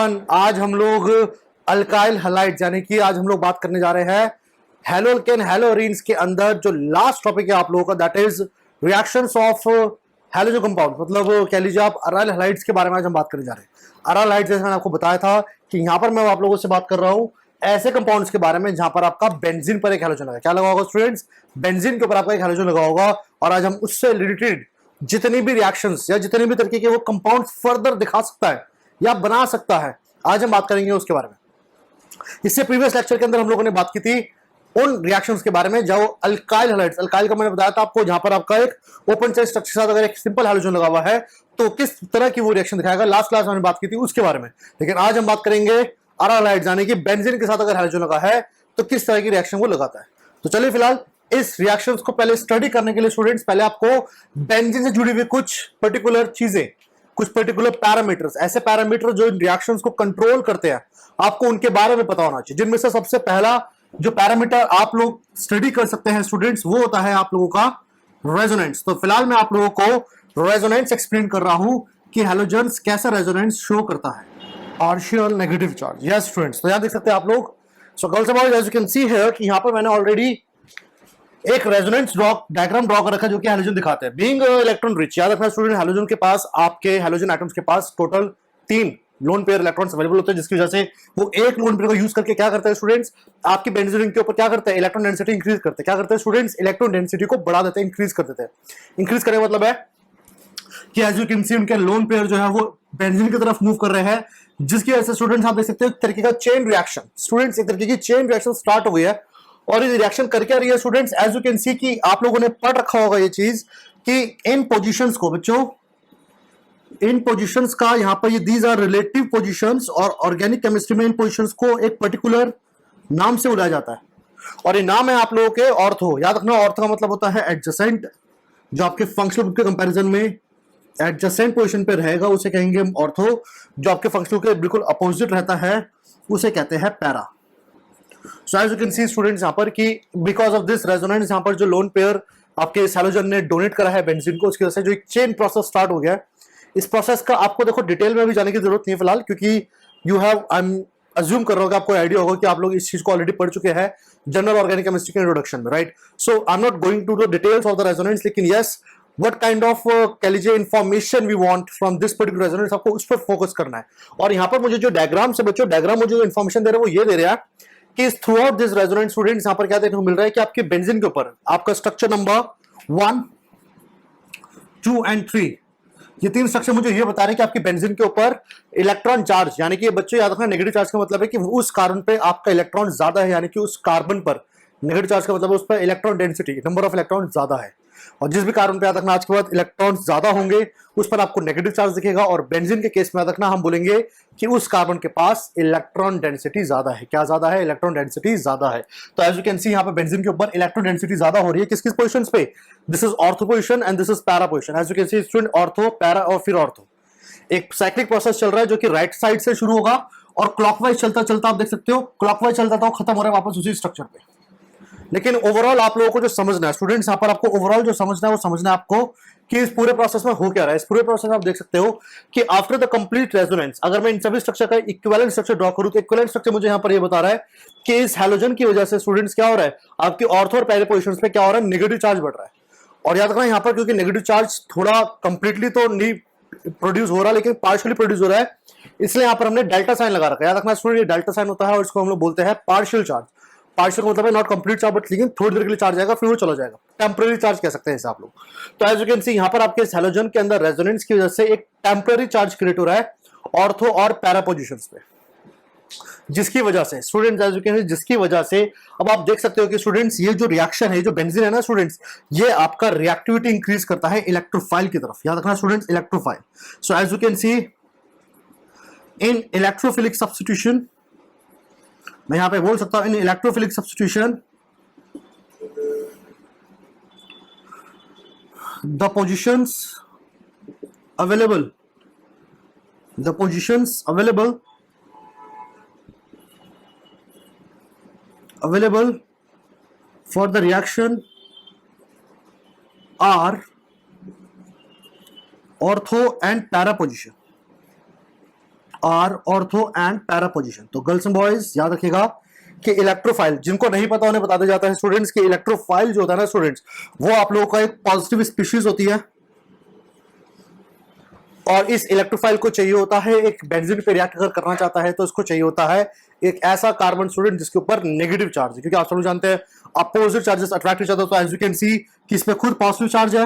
Everyone, आज हम लोग अल्काइल हैलाइड्स यानी कि आज हम लोग बात करने जा रहे हैं हेलोल्केन हेलोरीन्स के अंदर जो लास्ट टॉपिक है आप लोगों का, that is reactions of halogen compound, मतलब कह लीजिए आप अराइल हैलाइड्स के बारे में आज हम बात करने जा रहे हैं। अराइल हैलाइड्स जैसे मैंने आपको बताया था कि यहाँ पर मैं आप लोगों से बात कर रहा हूँ ऐसे कंपाउंड्स के बारे में जहां पर आपका बेंजीन पर एक हेलोजन लगा। क्या लगा होगा स्टूडेंट्स? बेंजीन के ऊपर आपका एक हेलोजन लगा होगा। और आज हम उससे रिलेटेड जितनी भी रिएक्शंस या जितने भी तरीके के वो कंपाउंड फर्दर दिखा सकता है या बना सकता है, आज हम बात करेंगे उसके बारे में। इससे प्रीवियस लेक्चर के अंदर हम लोगों ने बात की थी उन रिएक्शंस के बारे में जो अल्काइल हैलाइड्स, अल्काइल का मैंने बताया था आपको, जहां पर आपका एक ओपन चेन स्ट्रक्चर के साथ अगर एक सिंपल हैलोजन लगा हुआ है तो किस तरह की वो रिएक्शन दिखाएगा। लास्ट क्लास में हमने बात की थी उसके बारे में, लेकिन आज हम बात करेंगे अराइल हैलाइड्स यानी कि बेंजीन के साथ अगर हैलोजन लगा है तो किस तरह की रिएक्शन वो लगाता है। तो चलिए फिलहाल इस रिएक्शंस को पहले स्टडी करने के लिए स्टूडेंट्स पहले आपको बेंजीन से जुड़ी हुई कुछ पर्टिकुलर चीजें, कुछ पर्टिकुलर पैरामीटर्स, ऐसे पैरामीटर जो इन रिएक्शंस को कंट्रोल करते हैं, आपको उनके बारे में पता होना चाहिए। जिनमें से सबसे पहला जो पैरामीटर आप लोग स्टडी कर सकते हैं स्टूडेंट्स, वो होता है आप लोगों का रेजोनेंस। तो फिलहाल मैं आप लोगों को रेजोनेंस एक्सप्लेन कर रहा हूं कि हैलोजेंस कैसा रेजोनेंस शो करता है। Partial negative charge, yes students, तो यहां देख सकते हैं आप लोग। So girls and boys, as you can see here कि यहां पर मैंने ऑलरेडी एक रेजोनेंस डायग्राम ड्रॉ कर रखा है जो कि हैलोजन दिखाते हैं। बीइंग इलेक्ट्रॉन रिच, याद रखना स्टूडेंट, हैलोजन के पास, आपके हैलोजन एटम्स के पास total 3 lone pair electrons available होते हैं, जिसकी वजह से वो एक लोन पेयर को यूज करके क्या करते हैं स्टूडेंट्स, आपकी बेंजीन रिंग के ऊपर क्या करते हैं, इलेक्ट्रॉन डेंसिटी इंक्रीज करते हैं। क्या करते हैं स्टूडेंट्स? इलेक्ट्रॉन डेंसिटी को बढ़ा देते हैं, इंक्रीज कर देते हैं। इंक्रीज करने का मतलब है कि एज यू कैन सी उनके लोन पेयर जो है वो बेंजीन की तरफ मूव कर रहे हैं, जिसकी वजह से स्टूडेंट्स आप देख सकते हो एक तरीके का चेन रिएक्शन, स्टूडेंट्स एक तरीके की चेन रिएक्शन स्टार्ट हो गई है। और ये रिएक्शन करके आ रही है students, as you can see कि आप लोगों ने पढ़ रखा होगा ये चीज कि इन पोजीशंस को, बच्चों इन पोजीशंस का यहां पर ये दीज आर रिलेटिव पोजीशंस, और ऑर्गेनिक केमिस्ट्री में इन पोजीशंस को एक पर्टिकुलर नाम से बुलाया जाता है। और ये नाम है आप लोगों के ऑर्थो। याद रखना, ऑर्थो का मतलब होता है एडजेसेंट, जो आपके फंक्शनल ग्रुप के कंपैरिजन में एडजेसेंट पोजीशन पे रहेगा उसे कहेंगे हम ऑर्थो। जो आपके फंक्शनल के बिल्कुल अपोजिट रहता है उसे कहते हैं para. So as you can see students यहाँ पर कि बिकॉज ऑफ दिस रेजोनेंस, यहाँ पर जो लोन पेयर आपके हैलोजन ने डोनेट करा है बेंजीन को, उसकी वजह से जो एक चेन प्रोसेस स्टार्ट हो गया है। इस प्रोसेस का आपको देखो डिटेल में भी जाने की जरूरत नहीं है फिलहाल, क्योंकि you have, I am assume कर रहा हूँ कि आपको आइडिया होगा कि आप लोग इस चीज को ऑलरेडी पढ़ चुके हैं जनरल ऑर्गेनिक केमिस्ट्री के इंट्रोडक्शन में, right. So I am not going to the details of the resonance, लेकिन यस what kind of कह लीजिए information we want from this particular resonance, आपको उस पर फोकस करना है। और यहाँ पर मुझे जो डायग्राम से बच्चों, डायग्राम मुझे जो इन्फॉर्मेशन दे रहा है वो ये दे रहा है कि through out this resonance students यहाँ पर क्या देखने को मिल रहा है कि आपके बेंजीन के ऊपर आपका स्ट्रक्चर नंबर 1, 2 and 3, ये 3 स्ट्रक्चर मुझे ये बता रहे हैं कि आपकी बेंजीन के ऊपर इलेक्ट्रॉन चार्ज, यानी कि बच्चों याद रखना नेगेटिव चार्ज का मतलब है कि उस कार्बन पे आपका इलेक्ट्रॉन ज्यादा है, यानी कि उस कार्बन पर नेगेटिव चार्ज का मतलब है उस पर electron density, number of electron ज्यादा है। और जिस भी कार्बन पे याद रखना आज के बाद इलेक्ट्रॉन ज्यादा होंगे उस पर आपको नेगेटिव चार्ज दिखेगा। और बेंजीन के केस में याद रखना हम बोलेंगे कि उस कार्बन के पास इलेक्ट्रॉन डेंसिटी ज्यादा है। क्या ज्यादा है? इलेक्ट्रॉन डेंसिटी ज्यादा है। तो एज यू कैन सी यहाँ पे बेंजीन के ऊपर इलेक्ट्रॉन डेंसिटी ज्यादा हो रही है। किस किस पोजीशंस पे? This is ortho position and this is para position. As you can see student, ortho, para और फिर ऑर्थो। एक साइक्लिक प्रोसेस चल रहा है जो कि राइट साइड से शुरू होगा और क्लॉकवाइज चलता चलता आप देख सकते हो क्लॉकवाइज चलता था, खत्म हो रहा है वापस उसी स्ट्रक्चर पे। लेकिन ओवरऑल आप लोगों को जो समझना है स्टूडेंट्स, यहाँ पर आपको ओवरऑल जो समझना है वो समझना है आपको कि इस पूरे प्रोसेस में हो क्या रहा है। इस पूरे प्रोसेस में आप देख सकते हो कि आफ्टर द कंप्लीट रेजोनेंस, अगर मैं इन सभी स्ट्रक्चर का इक्विवेलेंट स्ट्रक्चर ड्रॉ करूं तो इक्विवेलेंट स्ट्रक्चर मुझे यहाँ पर ये बता रहा है कि इस हैलोजन की वजह से स्टूडेंट्स क्या हो रहा है, आपकी ऑर्थो और पैरा पोजीशंस पे क्या हो रहा है, नेगेटिव चार्ज बढ़ रहा है। और याद रखना यहाँ पर क्योंकि नेगेटिव चार्ज थोड़ा कंप्लीटली तो नहीं प्रोड्यूस हो रहा लेकिन पार्शियली प्रोड्यूस हो रहा है, इसलिए यहाँ पर हमने डेल्टा साइन लगा रखा है। याद रखना स्टूडेंट, ये डेल्टा साइन होता है और इसको हम लोग बोलते हैं पार्शियल चार्ज। पार्शियल का मतलब है नॉट कंप्लीट चार्ज, बट लेकिन थोड़ी देर के लिए चार्ज आएगा फिर वो चला जाएगा, टेम्पररी चार्ज कह सकते हैं इसे आप लोग। तो एज यू कैन सी यहाँ पर आपके हैलोजन के अंदर रेजोनेंस की वजह से एक टेम्पररी चार्ज क्रिएट हो रहा है ऑर्थो और पैरा पोजीशंस पे, जिसकी वजह से students as you can see, जिसकी वजह से अब आप देख सकते हो कि स्टूडेंट्स ये जो रिएक्शन है, जो बेंजीन है ना स्टूडेंट्स, ये आपका रिएक्टिविटी इंक्रीज करता है इलेक्ट्रोफाइल की तरफ। याद रखना students, electrophile. So as you can see in electrophilic substitution, मैं यहां पे बोल सकता हूं in electrophilic substitution the positions available for the reaction are ortho and para position. Are ortho and para position. तो गर्ल्स एंड बॉयज याद रखिएगा कि इलेक्ट्रोफाइल, जिनको नहीं पता उन्हें बता दिया जाता है स्टूडेंट्स कि इलेक्ट्रोफाइल जो होता है ना स्टूडेंट्स, वो आप लोगों का एक पॉजिटिव स्पीशीज होती है और इस इलेक्ट्रोफाइल को चाहिए होता है एक बेंजीन पे रिएक्ट अगर करना चाहता है तो इसको चाहिए होता है एक ऐसा कार्बन स्टूडेंट जिसके ऊपर नेगेटिव चार्ज है, क्योंकि आप सब जानते हैं अपोजिट चार्जेस अट्रैक्ट हो जाते हैं। तो एज यू कैन सी कि इसमें खुद पॉजिटिव चार्ज है,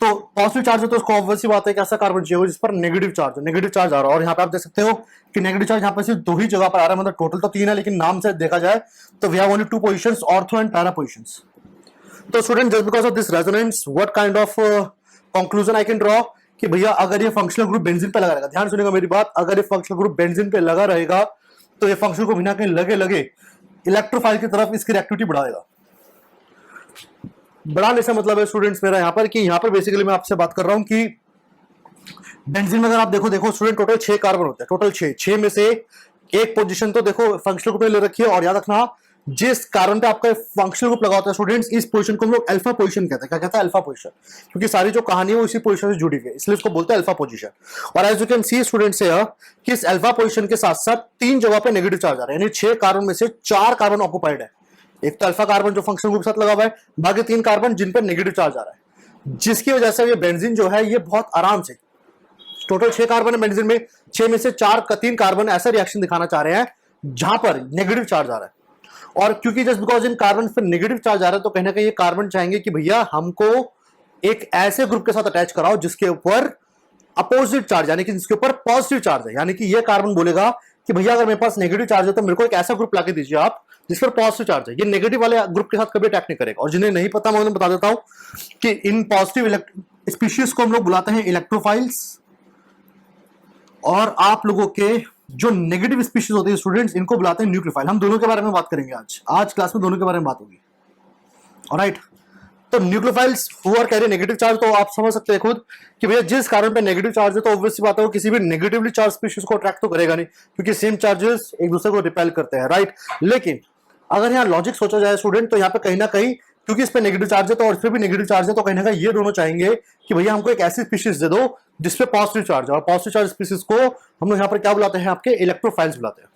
तो पॉजिटिव चार्ज है तो उसको ऑब्वियस सी बात है कि ऐसा कार्बन चाहिए जिस पर नेगेटिव चार्ज है, नेगेटिव चार्ज आ रहा है। और यहाँ पे आप देख सकते हो कि नेगेटिव चार्ज यहाँ पे सिर्फ 2 ही जगह पर आ रहा है, मतलब टोटल तो 3 है लेकिन नाम से देखा जाए तो we have only 2 positions, ortho and para positions. तो student just because of this resonance what kind of conclusion I can draw कि भैया अगर ये फंक्शनल ग्रुप बेंजीन पे लगा रहेगा, ध्यान सुनिएगा मेरी बात, अगर ये फंक्शनल ग्रुप बेंजीन पे लगा रहेगा तो ये फंक्शनल ग्रुप बिना कहीं लगे लगे इलेक्ट्रोफाइल की तरफ इसकी रिएक्टिविटी बढ़ाएगा। बढ़ाने से मतलब है स्टूडेंट्स मेरा यहाँ पर कि यहाँ पर बेसिकली मैं आपसे बात कर रहा हूं कि बेंजीन में अगर आप देखो स्टूडेंट टोटल 6 कार्बन होते हैं, टोटल 6 में से एक पोजीशन तो देखो फंक्शनल ग्रुप में ले रखी है। और याद रखना जिस कार्बन पे आपका फंक्शनल ग्रुप लगा होता है स्टूडेंट्स, इस पोजीशन को हम लोग अल्फा पोजीशन कहते हैं। क्या कहता है? अल्फा पोजीशन, क्योंकि सारी जो कहानी है वो इसी पोजीशन से जुड़ी हुई है, इसलिए इसको बोलते हैं अल्फा पोजीशन। और as you can see students कि इस अल्फा पोजीशन के साथ साथ 3 जगह पे नेगेटिव चार्ज आ रहा है, यानी 6 कार्बन में से 4 कार्बन ऑक्युपाइड है। एक तो अल्फा कार्बन जो फंक्शनल ग्रुप के साथ लगा हुआ है, बाकी 3 कार्बन जिन पर नेगेटिव चार्ज आ रहा है, जिसकी वजह से ये बेंजीन जो है ये बहुत आराम से, टोटल 6 कार्बन है बेंजीन में, 6 में से 3 कार्बन ऐसा रिएक्शन दिखाना चाह रहे हैं जहां पर नेगेटिव चार्ज आ रहा है। और क्योंकि जस्ट बिकॉज इन कार्बन पर नेगेटिव चार्ज आ रहा है तो कहीं ना कहीं ये कार्बन चाहेंगे कि भैया हमको एक ऐसे ग्रुप के साथ अटैच कराओ जिसके ऊपर अपोजिट चार्ज, यानी कि जिसके ऊपर पॉजिटिव चार्ज है। यानी कि ये कार्बन बोलेगा कि भैया अगर मेरे पास नेगेटिव चार्ज है तो मेरे को एक ऐसा ग्रुप लाके दीजिए आप जिस पर पॉजिटिव चार्ज है। ये नेगेटिव वाले ग्रुप के साथ कभी अटैक नहीं करेगा। और जिन्हें नहीं पता मैं उन्हें बता देता हूं कि इन पॉजिटिव स्पीशीज को हम लोग बुलाते हैं इलेक्ट्रोफाइल्स, और आप लोगों के जो नेगेटिव स्पीशीज होती है स्टूडेंट्स इनको बुलाते हैं न्यूक्लियोफाइल। हम दोनों के बारे में बात करेंगे आज क्लास में, दोनों के बारे में बात होगी। ऑलराइट, तो nucleophiles who are carry negative charge, तो आप समझ सकते हैं खुद कि भैया जिस कार्बन पे नेगेटिव चार्ज है तो ऑब्वियसली बात है वो किसी भी नेगेटिवली चार्ज स्पीशीज को अट्रैक्ट तो करेगा नहीं, क्योंकि सेम चार्जेस एक दूसरे को रिपेल करते हैं, राइट। लेकिन अगर यहाँ लॉजिक सोचा जाए स्टूडेंट तो यहाँ पे कहीं ना कहीं क्योंकि इस पे नेगेटिव चार्ज है तो और इस पे भी नेगेटिव चार्ज है, तो कहीं ना कहीं ये दोनों चाहेंगे कि भैया हमको एक ऐसी स्पीशीज दे दो जिसपे पॉजिटिव चार्ज है। और पॉजिटिव चार्ज स्पीशीज को हम लोग यहाँ पर क्या बुलाते हैं? आपके इलेक्ट्रोफाइल्स बुलाते हैं।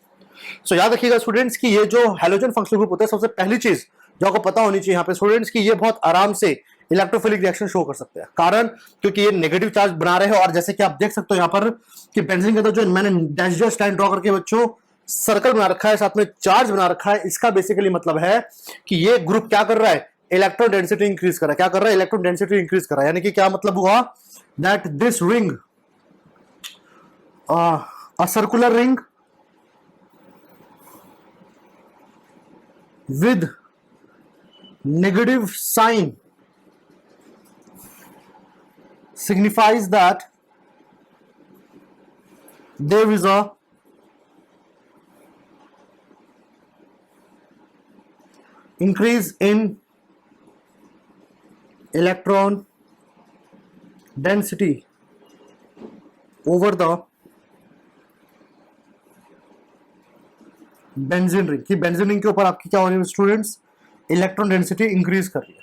सो याद रखिएगा स्टूडेंट्स कि ये जो हैलोजन फंक्शनल ग्रुप होता है, सबसे पहली चीज जो आपको पता होनी चाहिए यहाँ पे स्टूडेंट्स की ये बहुत आराम से इलेक्ट्रोफिलिक रिएक्शन शो कर सकते हैं। कारण क्योंकि ये नेगेटिव चार्ज बना रहे हैं। और जैसे कि आप देख सकते हो यहाँ पर कि बेंजीन के अंदर जो मैंने डैश लाइन ड्रॉ करके बच्चों सर्कल बना रखा है, साथ में चार्ज बना रखा है, इसका बेसिकली मतलब है कि ये ग्रुप क्या कर रहा है? इलेक्ट्रॉन डेंसिटी इंक्रीज कर रहा है। क्या कर रहा है? इलेक्ट्रॉन डेंसिटी इंक्रीज कर रहा है। यानी कि क्या मतलब हुआ? That this ring, a circular ring with negative sign signifies that there is a increase in electron density over the benzene ring. की बेंजीन रिंग के ऊपर आपकी क्या हो रही है स्टूडेंट्स? इलेक्ट्रॉन डेंसिटी इंक्रीज कर रही है।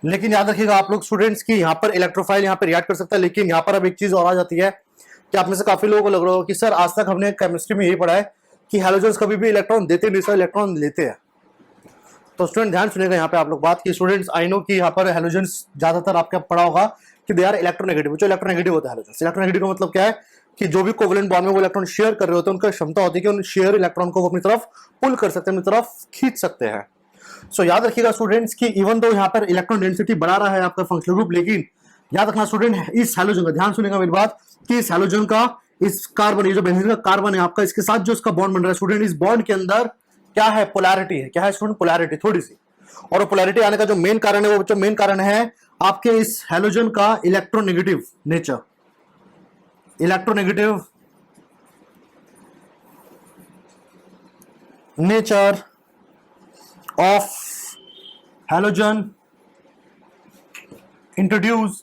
लेकिन याद रखिएगा आप लोग स्टूडेंट्स की यहाँ पर इलेक्ट्रोफाइल यहाँ पर रिएक्ट कर सकता है। लेकिन यहाँ पर अब एक चीज और आ जाती है कि आप में से काफी लोगों को लग रहा हो कि सर आज तक हमने केमिस्ट्री में यही पढ़ा है कि हैलोजन्स कभी भी इलेक्ट्रॉन देते नहीं, सर इलेक्ट्रॉन लेते हैं। तो स्टूडेंट ध्यान सुनिएगा यहाँ पे आप लोग बात की स्टूडेंट्स, आई नो कि यहाँ पर हैलोजन्स ज्यादातर आपका पढ़ा होगा कि दे आर इलेक्ट्रोनेगेटिव। जो इलेक्ट्रोनेगेटिव होता है हैलोजन्स, इलेक्ट्रोनेगेटिव का मतलब क्या है कि जो भी कोवेलेंट बॉन्ड में वो इलेक्ट्रॉन शेयर कर रहे होते हैं उनका क्षमता होती है कि उन शेयर इलेक्ट्रॉन को अपनी तरफ पुल कर सकते हैं, अपनी तरफ खींच सकते हैं। सो याद रखिएगा स्टूडेंट्स कि इवन दो यहाँ पर इलेक्ट्रॉन डेंसिटी बढ़ा रहा है आपका फंक्शनल ग्रुप, लेकिन याद रखना स्टूडेंट इस हैलोजन का, ध्यान सुनिएगा मेरी बात, कि इस हैलोजन का इस कार्बन, ये जो बेंजीन का कार्बन है आपका, इसके साथ जो इसका बॉन्ड बन रहा है स्टूडेंट, इस बॉन्ड के अंदर क्या है? पोलैरिटी है। क्या है स्टूडेंट? पोलैरिटी थोड़ी सी। और वो पोलैरिटी आने का जो मेन कारण है, वो जो मेन कारण है आपके इस हैलोजन का electronegative nature. Electronegative nature of halogen introduce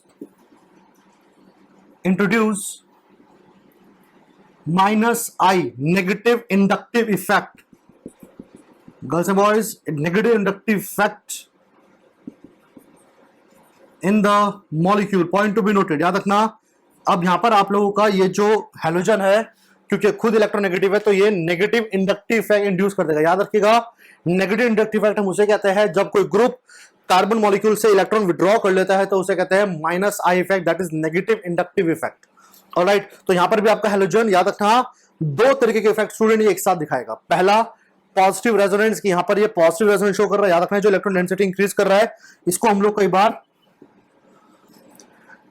minus I, negative inductive effect. Girls and boys, negative inductive effect in the molecule, point to be noted। याद रखना। अब यहां पर आप लोगों का ये जो हैलोजन है क्योंकि खुद इलेक्ट्रोनेगेटिव है तो ये नेगेटिव इंडक्टिव इफेक्ट इंड्यूस कर देगा। याद रखिएगा, नेगेटिव इंडक्टिव इफेक्ट हम उसे कहते हैं जब कोई ग्रुप कार्बन मॉलिक्यूल से इलेक्ट्रॉन विड्रॉ कर लेता है तो उसे कहते हैं minus I effect, that is negative inductive effect. Alright, तो यहां पर भी आपका हैलोजन याद रखना दो तरीके के इफेक्ट स्टूडेंट ये एक साथ दिखाएगा। पहला पॉजिटिव रेजोनेंस की, यहां पर ये पॉजिटिव रेजोनेंस शो कर रहा है, याद रखना जो इलेक्ट्रॉन डेंसिटी इंक्रीज कर रहा है इसको हम लोग कई बार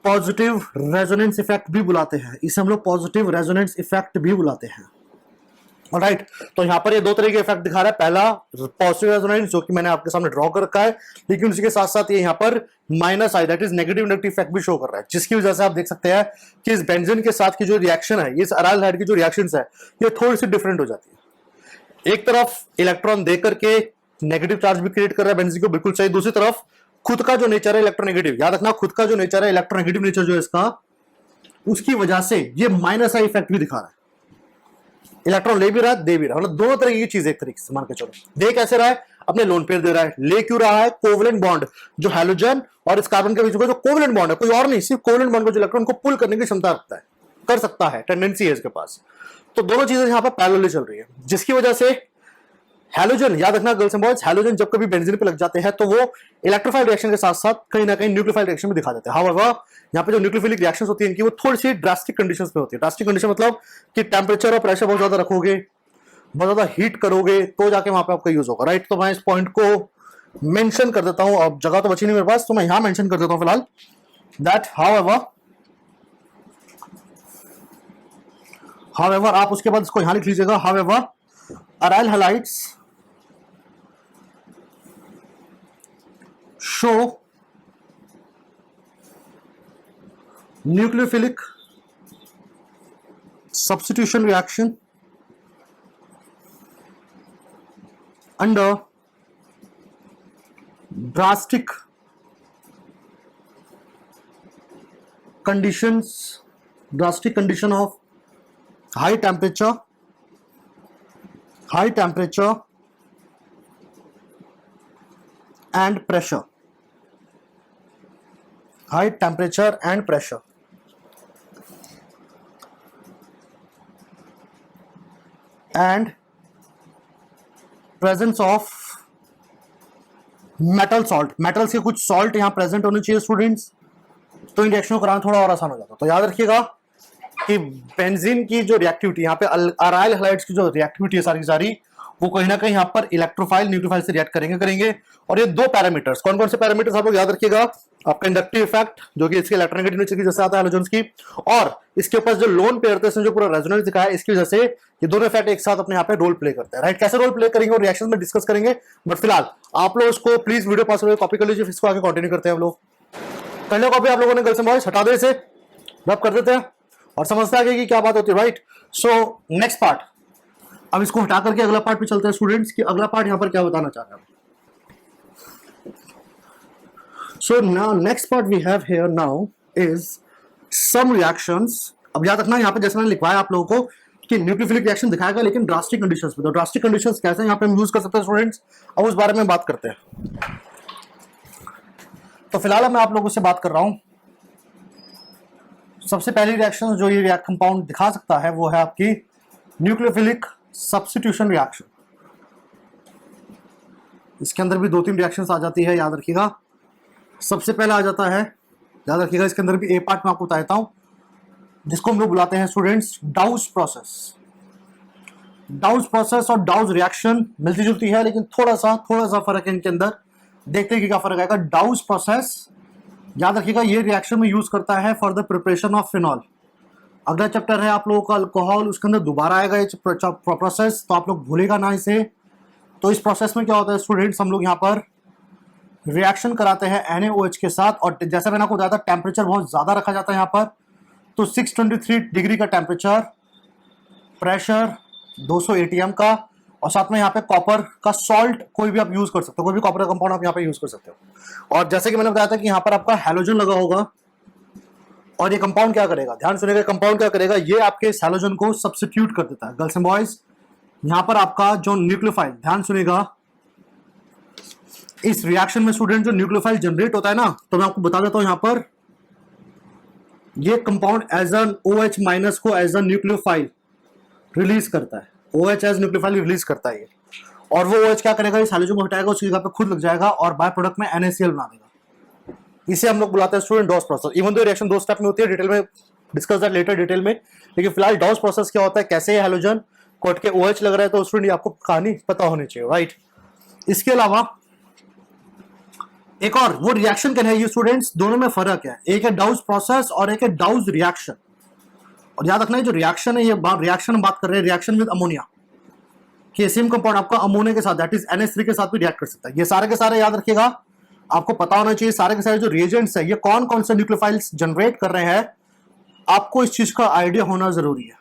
पॉजिटिव रेजोनेंस इफेक्ट भी बुलाते हैं, इसे हम लोग पॉजिटिव रेजोनेंस इफेक्ट भी बुलाते हैं। ऑलराइट, तो यहां पर ये दो तरह के इफेक्ट दिखा रहा है। पहला पॉजिटिव रेजोनेंस जो कि मैंने आपके सामने ड्रॉ कर रखा है, लेकिन उसके साथ साथ ये यहां पर minus I that is negative inductive effect भी शो कर रहा है, जिसकी वजह से आप देख सकते हैं कि इस बेंजीन के साथ की जो रिएक्शन है, इस अराइल हैलाइड की जो रिएक्शंस है ये थोड़ी सी डिफरेंट हो जाती है। एक तरफ इलेक्ट्रॉन दे करके नेगेटिव चार्ज भी क्रिएट कर रहा है बेंजीन को, बिल्कुल सही। दूसरी तरफ खुद का जो नेचर है इलेक्ट्रोनेगेटिव, याद रखना खुद का जो नेचर है इलेक्ट्रोनेगेटिव नेचर जो है इसका, उसकी वजह से ये माइनस आई इफेक्ट भी दिखा रहा है। इलेक्ट्रॉन ले भी रहा है, दे भी रहा है, मतलब दोनों तरह की चीज एक तरीके से मान के चलो। दे कैसे रहा है, अपने लोन पेयर दे रहा है। ले क्यों रहा है, कोवलेंट बॉन्ड जो हैलोजन और इस कार्बन के बीच में जो कोवलेंट बॉन्ड है, कोई और नहीं, सिर्फ कोवलेंट बॉन्ड को जो इलेक्ट्रॉन को पुल करने की क्षमता रखता है, कर सकता है, टेंडेंसी है इसके पास। तो दोनों चीजें यहां पर पैरेलल चल रही है, जिसकी वजह से हैलोजन, याद रखना गर्ल्स एंड बॉयज, हैलोजन जब कभी बेंजीन पे लग जाते हैं तो वो इलेक्ट्रोफाइल रिएक्शन के साथ साथ कहीं ना कहीं न्यूक्लियोफाइल रिएक्शन भी दिखा देते हैं। हाउएवर यहाँ पे जो न्यूक्लियोफिलिक रिएक्शंस होती है इनकी वो थोड़ी सी ड्रास्टिक कंडीशंस में होती है। ड्रास्टिक कंडीशन मतलब कि टेम्परेचर और प्रेशर बहुत ज्यादा रखोगे, बहुत ज्यादा हीट करोगे तो जाके वहां पे आपका यूज होगा। राइट, तो मैं इस पॉइंट को मेंशन कर देता हूं, अब जगह तो बची नहीं मेरे पास तो मैं यहां मेंशन कर देता हूं फिलहाल, दैट हाउएवर आप उसके बाद इसको यहां लिख लीजिएगा। However aryl halides show nucleophilic substitution reaction under drastic condition of high temperature and pressure, high temperature and pressure, and presence of metal salt, metals के कुछ सॉल्ट यहां प्रेजेंट होने चाहिए स्टूडेंट्स, तो इन रिएक्शन को कराना थोड़ा और आसान हो जाता है। तो याद रखिएगा कि बेंजीन की जो रिएक्टिविटी यहाँ पे अराइल हैलाइड्स की जो रिएक्टिविटी है सारी की सारी वो कहीं ना कहीं यहाँ पर इलेक्ट्रोफाइल न्यूक्लियोफाइल से रिएक्ट करेंगे। और ये दो पैरामीटर्स, कौन कौन से पैरामीटर्स आप लोग याद रखिएगा, आपका इंडक्टिव इफेक्ट जो कि इसके इलेक्ट्रोनेगेटिव नेचर की जैसे आता है हैलोजन्स की, और इसके ऊपर जो लोन पेयर थे जो पूरा रेजोनेंस दिखाया इसकी वजह से ये दोनों इफेक्ट एक साथ अपने यहाँ पे रोल प्ले करते हैं। राइट, कैसे रोल प्ले करेंगे और रिएक्शन में डिस्कस करेंगे, बट फिलहाल आप लोग इसको प्लीज वीडियो पास करके कॉपी कर लीजिए, इसको आगे कंटिन्यू करते हैं हम लोग। कर लो कॉपी आप लोगों ने, गर्ल्स एंड बॉयज हटा दे इसे, रब कर देते हैं और समझते आगे कि क्या बात होती है। राइट, सो नेक्स्ट पार्ट, अब इसको हटा करके अगला पार्ट पे चलते हैं स्टूडेंट्स कि अगला पार्ट यहाँ पर क्या बताना चाह रहे हैं। So now next part we have here now is some reactions। अब याद रखना यहाँ पे जैसे मैंने लिखवाया आप लोगों को कि न्यूक्लियोफिलिक रिएक्शन दिखाएगा लेकिन ड्रास्टिक कंडीशंस में। तो ड्रास्टिक कंडीशंस कैसे यहाँ पे हम यूज कर सकते हैं स्टूडेंट्स, अब उस बारे में बात करते हैं। तो फिलहाल मैं आप लोगों से बात कर रहा हूं, सबसे पहली रिएक्शन जो ये कंपाउंड दिखा सकता है वो है आपकी न्यूक्लियोफिलिक सब्स्टिट्यूशन रिएक्शन। इसके अंदर भी दो तीन रिएक्शंस आ जाती है, याद रखिएगा। सबसे पहला आ जाता है, याद रखिएगा इसके अंदर भी ए पार्ट में आपको बता देता हूं, जिसको हम लोग बुलाते हैं स्टूडेंट्स डाउस प्रोसेस। डाउस प्रोसेस और डाउस रिएक्शन मिलती जुलती है लेकिन थोड़ा सा फर्क है इनके अंदर, देखते हैं कि क्या फर्क आएगा। डाउस प्रोसेस याद रखिएगा ये रिएक्शन में यूज करता है for the preparation of phenol. अगला चैप्टर है आप लोगों का अल्कोहल, उसके अंदर दोबारा आएगा ये प्रोसेस, तो आप लोग भूलेगा ना इसे। तो इस प्रोसेस में क्या होता है स्टूडेंट्स, हम लोग यहाँ पर रिएक्शन कराते हैं NaOH के साथ, और जैसा मैंने आपको बताया था टेम्परेचर बहुत ज्यादा रखा जाता है यहाँ पर, तो 623 डिग्री का टेम्परेचर, प्रेशर 200 ATM का, और साथ में यहाँ पे कॉपर का सॉल्ट कोई भी आप यूज कर सकते हो, कोई भी कॉपर का कंपाउंड आप यहाँ पे यूज कर सकते हो। और जैसे कि मैंने बताया था कि यहाँ पर आपका हैलोजन लगा होगा, और ये कंपाउंड क्या करेगा, ध्यान सुनिएगा, कंपाउंड क्या करेगा, ये आपके हैलोजन को सब्स्टिट्यूट कर देता है। गर्ल्स एंड बॉयज यहाँ पर आपका जो न्यूक्लियोफाइल, ध्यान सुनिएगा, इस रिएक्शन में स्टूडेंट जो न्यूक्लियोफाइल जनरेट होता है ना, तो मैं आपको बता देता हूं यहाँ पर ये compound as an OH minus को एज एन न्यूक्लियोफाइल रिलीज करता है, OH एज न्यूक्लियोफाइल रिलीज करता है ये, और वो OH क्या करेगा, इस हाइड्रोजन को हटाएगा, उसकी जगह पे खुद लग जाएगा और बाय प्रोडक्ट में NaCl बना देगा। इसे हम लोग बुलाते हैं student Dow's process. Even though reaction 2 step में होती है, डिटेल में डिस्कस दैट लेटर डिटेल में, लेकिन फिलहाल डॉस प्रोसेस क्या होता है, कैसे हाइड्रोजन को हट के OH लग रहा है, तो स्टूडेंट आपको कहानी पता होनी चाहिए, राइट। इसके अलावा एक और वो रिएक्शन क्या है ये स्टूडेंट्स, दोनों में फर्क है, एक है डाउस प्रोसेस और एक है डाउस रिएक्शन। और याद रखना है जो रिएक्शन है, ये रिएक्शन हम बात कर रहे हैं रिएक्शन विद अमोनिया, कि सेम कंपाउंड आपका अमोनिया के साथ दैट इज NH3 के साथ भी रिएक्ट कर सकता है। ये सारे के सारे याद रखिएगा, आपको पता होना चाहिए सारे के सारे जो रिएजेंट्स है ये कौन कौन से न्यूक्लियोफाइल्स जनरेट कर रहे हैं, आपको इस चीज का आइडिया होना जरूरी है।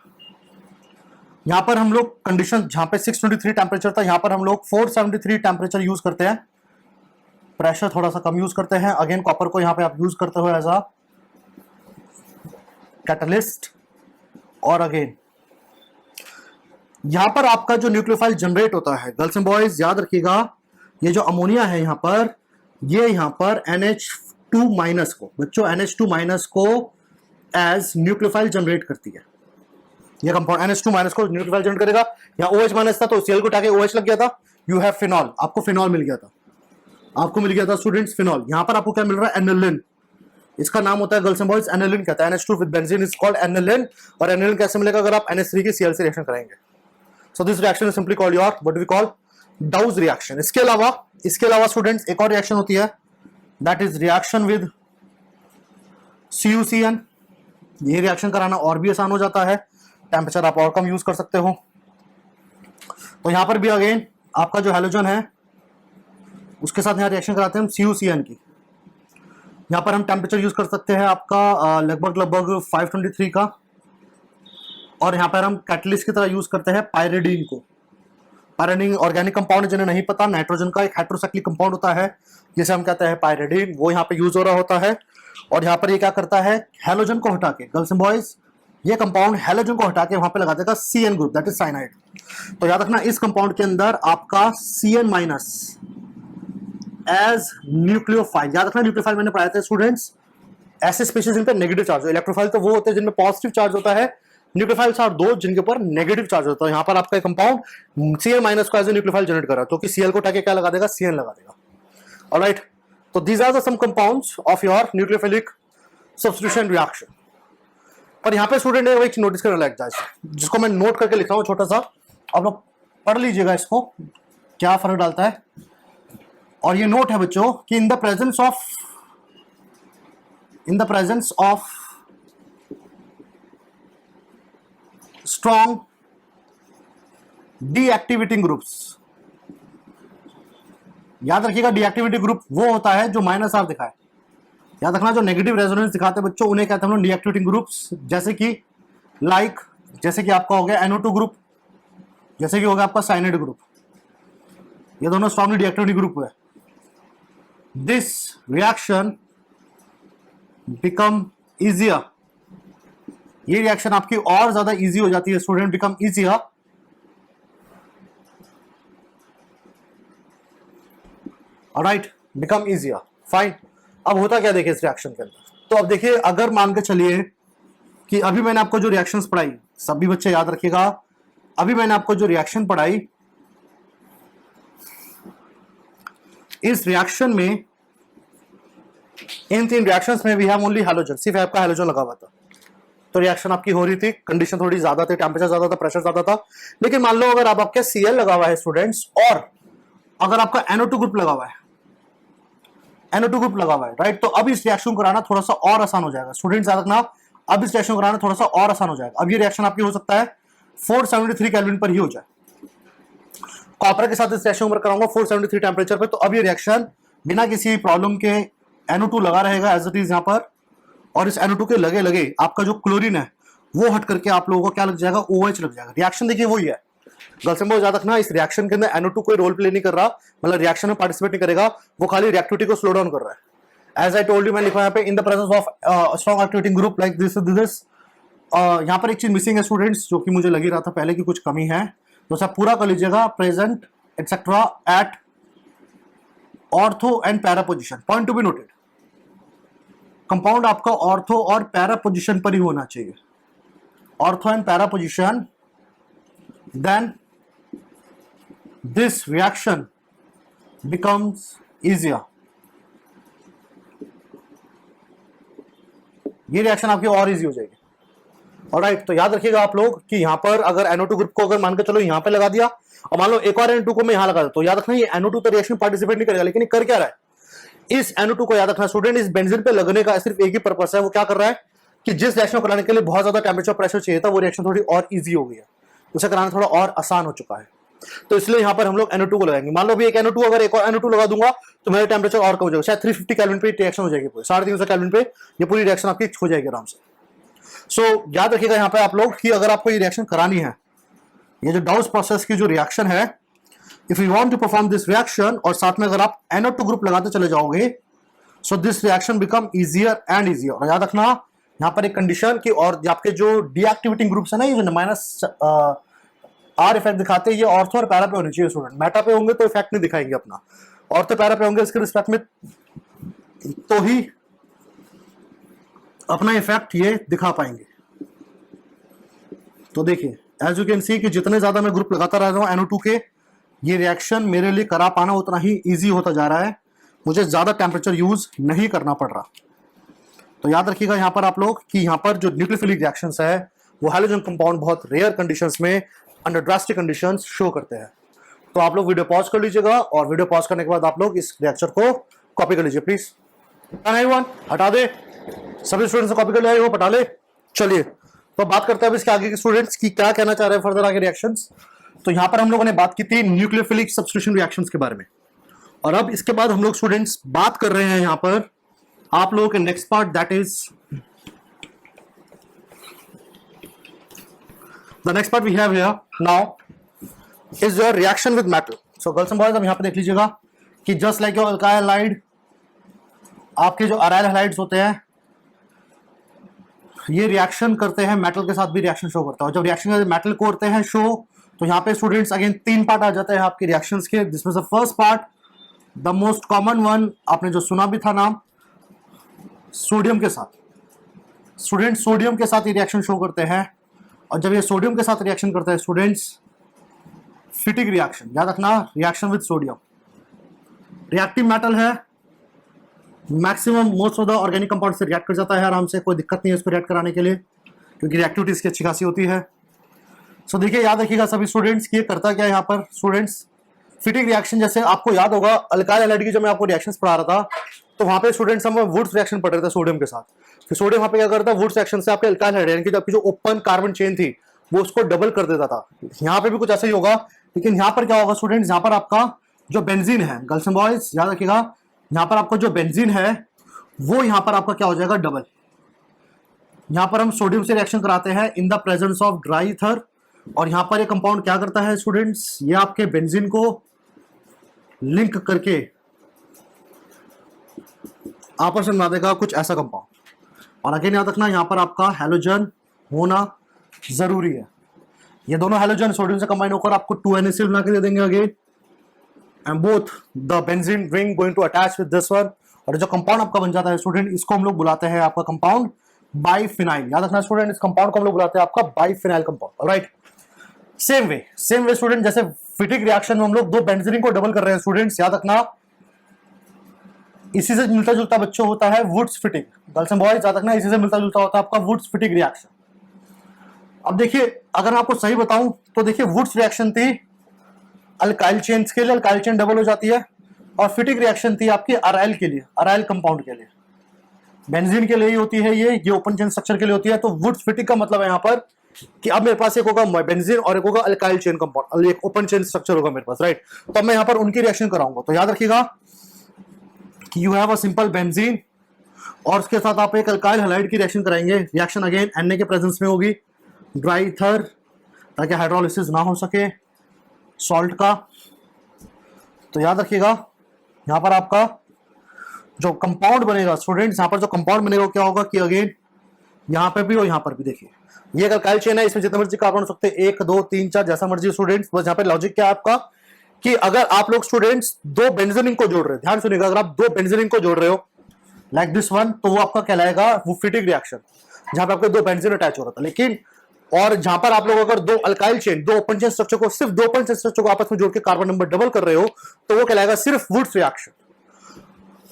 यहां पर हम लोग कंडीशन जहां पे 623 टेम्परेचर था, यहां पर हम लोग 473 टेम्परेचर यूज करते हैं, प्रेशर थोड़ा सा कम यूज करते हैं। अगेन कॉपर को यहां पे आप यूज करते हो एज अ कैटलिस्ट। और अगेन यहां पर आपका जो न्यूक्लियोफाइल जनरेट होता है गर्ल्स एंड बॉयज याद रखिएगा, ये जो अमोनिया है यहां पर, ये यहां पर NH2 माइनस को, बच्चों NH2 माइनस को एज न्यूक्लियोफाइल जनरेट करती है। ये कंपाउंड NH2 माइनस को न्यूक्लियोफाइल जनरेट करेगा। यहाँ OH माइनस था तो Cl को उठाके OH लग गया था, यू हैव फिनॉल, आपको फिनॉल मिल गया था, आपको मिल गया था स्टूडेंट्स फिनॉल। यहां पर आपको क्या मिल रहा है, एनिलिन, इसका नाम होता है गर्ल्स एंड बॉयज एनिलिन कहता है। NH2 with benzene is called aniline. और एनिलिन कैसे मिलेगा, अगर आप NH3 की Cl से रिएक्शन करेंगे। So this reaction is simply called your what we call Dow's reaction. इसके अलावा स्टूडेंट्स एक और रिएक्शन होती है, that is reaction with CuCN। ये रिएक्शन कराना और भी आसान हो जाता है, टेम्परेचर आप और कम यूज कर सकते हो। तो यहां पर भी अगेन आपका जो हैलोजन है उसके साथ यहां रिएक्शन कराते हैं हम CuCN की। यहां पर हम टेम्परेचर यूज कर सकते हैं आपका लगभग 523 का। और यहां पर हम कैटलिस्ट की तरह यूज करते हैं पायरिडीन को। पायरिडीन ऑर्गेनिक कंपाउंड, जिन्हें नहीं पता, नाइट्रोजन का एक हेटेरोसाइक्लिक कंपाउंड होता है जिसे हम कहते हैं पायरिडीन, वो यहाँ पे यूज हो रहा होता है। और यहाँ पर ये क्या करता है, हैलोजन को हटा के, गर्ल्स एंड बॉयज ये कंपाउंड हैलोजन को हटा के वहां पे लगा देगा CN group, that is cyanide. तो याद रखना इस कंपाउंड के अंदर आपका CN माइनस एज न्यूक्लियोफाइल, याद रखना न्यूक्लियोफाइल मैंने पढ़ाया था स्टूडेंट्स, ऐसे स्पीशीज जिन पे नेगेटिव चार्ज हो। इलेक्ट्रोफाइल तो वो होते हैं जिनमें पॉजिटिव चार्ज होता है, न्यूक्लियोफाइल्स आर दो जिनके ऊपर नेगेटिव चार्ज होता है। यहाँ पर आपका कंपाउंड Cl माइनस को एज ए न्यूक्लियोफाइल जनरेट कर रहा है, क्योंकि Cl को उठाके क्या लगा देगा, CN लगा देगा। ऑलराइट, तो these are the some compounds of your nucleophilic substitution reaction. पर यहाँ पे स्टूडेंट है वो एक नोटिस करने लायक जाए, जिसको मैं नोट करके लिखा हूँ छोटा सा, आप लोग पढ़ लीजिएगा इसको क्या फर्क डालता है। और ये नोट है बच्चों कि in the presence of strong deactivating groups, याद रखिएगा डीएक्टिविटी ग्रुप वो होता है जो माइनस आर दिखाए। याद रखना जो नेगेटिव रेजोनेंस दिखाते हैं बच्चों उन्हें कहते हैं हम लोग डीएक्टिवेटिंग ग्रुप्स, जैसे कि जैसे कि आपका हो गया NO2 ग्रुप, जैसे कि हो गया आपका साइनाइड ग्रुप, ये दोनों स्ट्रॉन्गली डीएक्टिवेटिंग ग्रुप है। दिस रिएक्शन बिकम इजियर, ये रिएक्शन आपकी और ज्यादा इजी हो जाती है student, become easier alright, become easier, fine. अब होता क्या देखिए इस रिएक्शन के अंदर, तो अब देखिए अगर मान के चलिए कि अभी मैंने आपको जो रिएक्शंस पढ़ाई, सभी बच्चे याद रखिएगा, अभी मैंने आपको जो रिएक्शन पढ़ाई, इस रिएक्शन में, इन 3 रिएक्शंस में वी हैव ओनली हैलोजन, सिर्फ आपका हैलोजन लगा हुआ था। तो रिएक्शन आपकी हो रही थी, कंडीशन थोड़ी ज्यादा थी, टेम्परेचर ज्यादा था, प्रेशर ज्यादा था। लेकिन मान लो अगर आपके Cl लगा हुआ है स्टूडेंट्स, और अगर आपका NO2 ग्रुप लगा हुआ है, NO2 ग्रुप लगा हुआ है, राइट, तो अब इस रिएक्शन को कराना थोड़ा सा और आसान हो जाएगा स्टूडेंट्स, याद रखना अब इस रिएक्शन को कराना थोड़ा सा और आसान हो जाएगा। अब ये रिएक्शन आपकी हो सकता है 473 केल्विन पर ही हो जाए। कॉपर के साथ इस रिएक्शन को कराऊंगा 473 टेम्परेचर पे, तो अब ये रिएक्शन बिना किसी प्रॉब्लम के NO2 लगा रहेगा एज इट इज यहाँ पर, और इस NO2 के लगे लगे आपका जो क्लोरीन है वो हट करके आप लोगों को क्या लग जाएगा, OH लग जाएगा। रिएक्शन देखिए वही है, गर्ल्स एंड बॉयज याद रखना इस रिएक्शन के अंदर NO2 कोई रोल प्ले नहीं कर रहा, मतलब रिएक्शन में पार्टिसिपेट नहीं करेगा, वो खाली रिएक्टिविटी को स्लो डाउन कर रहा है। एज आई टोल्ड यू, मैंने लिखा यहाँ पे in the presence of strong activating group like this. यहाँ पर एक चीज मिसिंग है स्टूडेंट्स, जो कि मुझे लगी रहा था पहले की कुछ कमी है, तो सब पूरा कर लीजिएगा, present etcetera at ortho and para position. Point to be noted, compound आपका ऑर्थो और पैरा पोजिशन पर ही होना चाहिए, ortho and para position then this reaction becomes easier. ये रिएक्शन आपकी और इजी हो जाएगी। ऑलराइट, तो याद रखिएगा आप लोग कि यहां पर अगर NO2 ग्रुप को अगर मान के चलो यहां पे लगा दिया और मान लो एक और NO2 को मैं यहां लगा दूं, तो याद रखना ये NO2 तो रिएक्शन पार्टिसिपेट नहीं करेगा, लेकिन ये कर क्या रहा है, इस NO2 को याद रखना स्टूडेंट, इस बेंजीन पे लगने का सिर्फ एक ही पर्पस है, वो क्या कर रहा है कि जिस रिएक्शन को कराने के लिए बहुत ज्यादा टेम्परेचर प्रेशर चाहिए था, वो रिएक्शन थोड़ी और इजी हो गई है, उसे कराना थोड़ा और आसान हो चुका है। तो इसलिए यहां पर हम लोग NO2 को लगाएंगे। मान लो भी एक NO2 अगर एक और NO2 लगा दूंगा तो मेरा टेम्परेचर और कम हो जाएगा, शायद 350 केल्विन पे रिएक्शन हो जाएगी, पूरी 350 केल्विन पे ये पूरी रिएक्शन आपकी हो जाएगी आराम से। सो याद रखिएगा यहाँ पे आप लोग कि अगर आपको ये रिएक्शन करानी है, ये जो डाउस प्रोसेस की जो रिएक्शन है, if you want to perform this reaction और साथ में अगर आप NO2 ग्रुप लगाते चले जाओगे, सो this reaction become easier and easier. और याद रखना यहाँ पर एक कंडीशन की, और आपके जो डीएक्टिवेटिंग ग्रुप्स है ना, ये जो माइनस आर इफेक्ट दिखाते हैं, ये ऑर्थो और पैरा पे होने चाहिए स्टूडेंट। मेटा पे होंगे तो इफेक्ट नहीं दिखाएंगे अपना, ऑर्थो पैरा पे होंगे इसके रिस्पेक्ट में तो ही अपना इफेक्ट ये दिखा पाएंगे। तो देखिए एज यू कैन सी कि जितने ज्यादा मैं ग्रुप लगाता रह रहा हूं NO2 के, ये रिएक्शन मेरे लिए करा पाना उतना ही इजी होता जा रहा है, मुझे ज्यादा टेम्परेचर यूज नहीं करना पड़ रहा। तो याद रखिएगा यहाँ पर आप लोग कि यहाँ पर जो न्यूक्लियोफिलिक रिएक्शंस है वो हैलोजन कंपाउंड बहुत रेयर कंडीशंस में अंडर ड्रास्टिक कंडीशंस शो करते हैं। तो आप लोग वीडियो पॉज कर लीजिएगा और वीडियो पॉज करने के बाद आप लोग इस रिएक्शन को कॉपी कर लीजिए प्लीज। हटा दे, सभी स्टूडेंट्स कॉपी कर ले, वो हटा ले। चलिए तो बात करते हैं अब इसके आगे के स्टूडेंट्स की क्या कहना चाह रहे हैं फर्दर आगे रिएक्शंस। तो यहाँ पर हम लोगों ने बात की थी न्यूक्लियोफिलिक सब्स्टिट्यूशन रिएक्शंस के बारे में, और अब इसके बाद हम लोग स्टूडेंट्स बात कर रहे हैं यहाँ पर आप लोगों के next part, that is the next part we have here now is your reaction with metal. So girls and boys, अब यहाँ पे देख लीजिएगा कि just like your alkyl halide, आपके जो अराइल हैलाइड्स होते हैं ये रिएक्शन करते हैं मेटल के साथ भी रिएक्शन शो करता है। और जब रिएक्शन मेटल को करते हैं शो, तो यहाँ पे स्टूडेंट्स अगेन तीन पार्ट आ जाते हैं आपके रिएक्शंस के। This was the first part, the most common one, आपने जो सुना भी था नाम, सोडियम के साथ। स्टूडेंट सोडियम के साथ ये रिएक्शन शो करते हैं, और जब ये सोडियम के साथ रिएक्शन करते हैं स्टूडेंट्स, फिटिक रिएक्शन, याद रखना reaction with sodium. Reactive metal है, maximum most of the organic compound से रिएक्ट कर जाता है आराम से, कोई दिक्कत नहीं है इसको रिएक्ट कराने के लिए, क्योंकि रिएक्टिविटी इसकी अच्छी खासी होती है। सो देखिए याद रखिएगा सभी स्टूडेंट्स कि ये करता क्या है यहाँ पर स्टूडेंट्स, फिटिक रिएक्शन। जैसे आपको याद होगा अल्काइल हैलाइड की जब मैं आपको रिएक्शंस पढ़ा रहा था, तो वहां पे स्टूडेंट्स हम वुड्स रिएक्शन पढ़ रहे थे सोडियम के साथ। फिर सोडियम वहां पे क्या करता है, वुड्स रिएक्शन से आपके अल्काइल हैलाइड यानी कि आपकी जो ओपन कार्बन चेन थी वो उसको डबल कर देता था। यहाँ पे भी कुछ ऐसा ही होगा, लेकिन यहाँ पर क्या होगा स्टूडेंट्स, यहाँ पर आपका जो बेंजीन है, गर्ल्स एंड बॉयज याद रखिएगा, यहाँ पर आपका जो बेंजीन है वो यहाँ पर आपका क्या हो जाएगा, डबल। यहाँ पर हम सोडियम से रिएक्शन कराते हैं in the presence of dry ether, और यहाँ पर ये कंपाउंड क्या करता है स्टूडेंट्स, ये आपके बेंजीन को लिंक करके आपस में बना देगा कुछ ऐसा कंपाउंड। और अगेन याद रखना यहाँ पर आपका हैलोजन होना जरूरी है। ये दोनों हैलोजन सोडियम से कंबाइन होकर आपको 2NaCl बना के दे देंगे again, and both the benzene ring going to attach with this one. और जो कंपाउंड आपका बन जाता है स्टूडेंट, इसको हम लोग बुलाते हैं आपका कंपाउंड बाइफिनाइल। याद रखना स्टूडेंट, इस कंपाउंड को हम लोग बुलाते हैं आपका biphenyl compound. Alright, same way student, जैसे फिटिक रिएक्शन में हम लोग दो बेंजीन को डबल कर रहे हैं स्टूडेंट्स, याद रखना इसी से मिलता जुलता बच्चों होता है Wurtz Fittig. Girls and boys याद रखना, इसी से मिलता जुलता होता है आपका वुड्स फिटिक रिएक्शन। अब देखिए अगर मैं आपको सही बताऊं तो देखिए वुड्स रिएक्शन थी अल्काइल चेन्स के लिए, अल्काइल चेन डबल हो जाती है, और फिटिक रिएक्शन थी आपकी अराइल के लिए, अराइल कंपाउंड के लिए। बेंजीन के लिए ही होती है ये ओपन चेन स्ट्रक्चर के लिए होती है। तो वुड्स फिटिक का मतलब है यहाँ पर कि अब मेरे पास एक होगा बेंजीन और एक होगा अल्काइल चेन कंपाउंड, एक ओपन चेन स्ट्रक्चर होगा मेरे पास, राइट। तो अब मैं यहाँ पर उनकी रिएक्शन कराऊंगा। तो याद रखिएगा कि you have a simple benzene और उसके साथ आप एक अल्काइल हैलाइड की रिएक्शन कराएंगे। रिएक्शन अगेन Na के प्रेजेंस में होगी, ड्राई ईथर, ताकि हाइड्रोलिसिस ना हो सके सॉल्ट का। तो याद रखिएगा यहाँ पर आपका जो कंपाउंड बनेगा स्टूडेंट्स, यहाँ पर जो कंपाउंड बनेगा क्या होगा कि अगेन यहाँ पे भी और यहाँ पर भी देखिए ये अल्काइल चेन है, इसमें जितने मर्जी कार्बन हो सकते हैं, 1 2 3 4 जैसा मर्जी स्टूडेंट्स। बस यहाँ पे लॉजिक क्या है आपका कि अगर आप लोग स्टूडेंट्स दो बेंजीन को जोड़ रहे हैं, ध्यान सुनिएगा, अगर आप दो बेंजीन को जोड़ रहे हो लाइक दिस वन, तो वो आपका कहलाएगा वो फिटिक रिएक्शन, जहां पे आपके दो बेंजीन अटैच हो रहा था। लेकिन और जहां पर आप लोग अगर दो अल्काइल चेन, दो ओपन चेन स्ट्रक्चर को, सिर्फ दो ओपन चेन स्ट्रक्चर को आपस में जोड़ के कार्बन नंबर डबल कर रहे हो, तो वो कहलाएगा सिर्फ वुड्स रिएक्शन।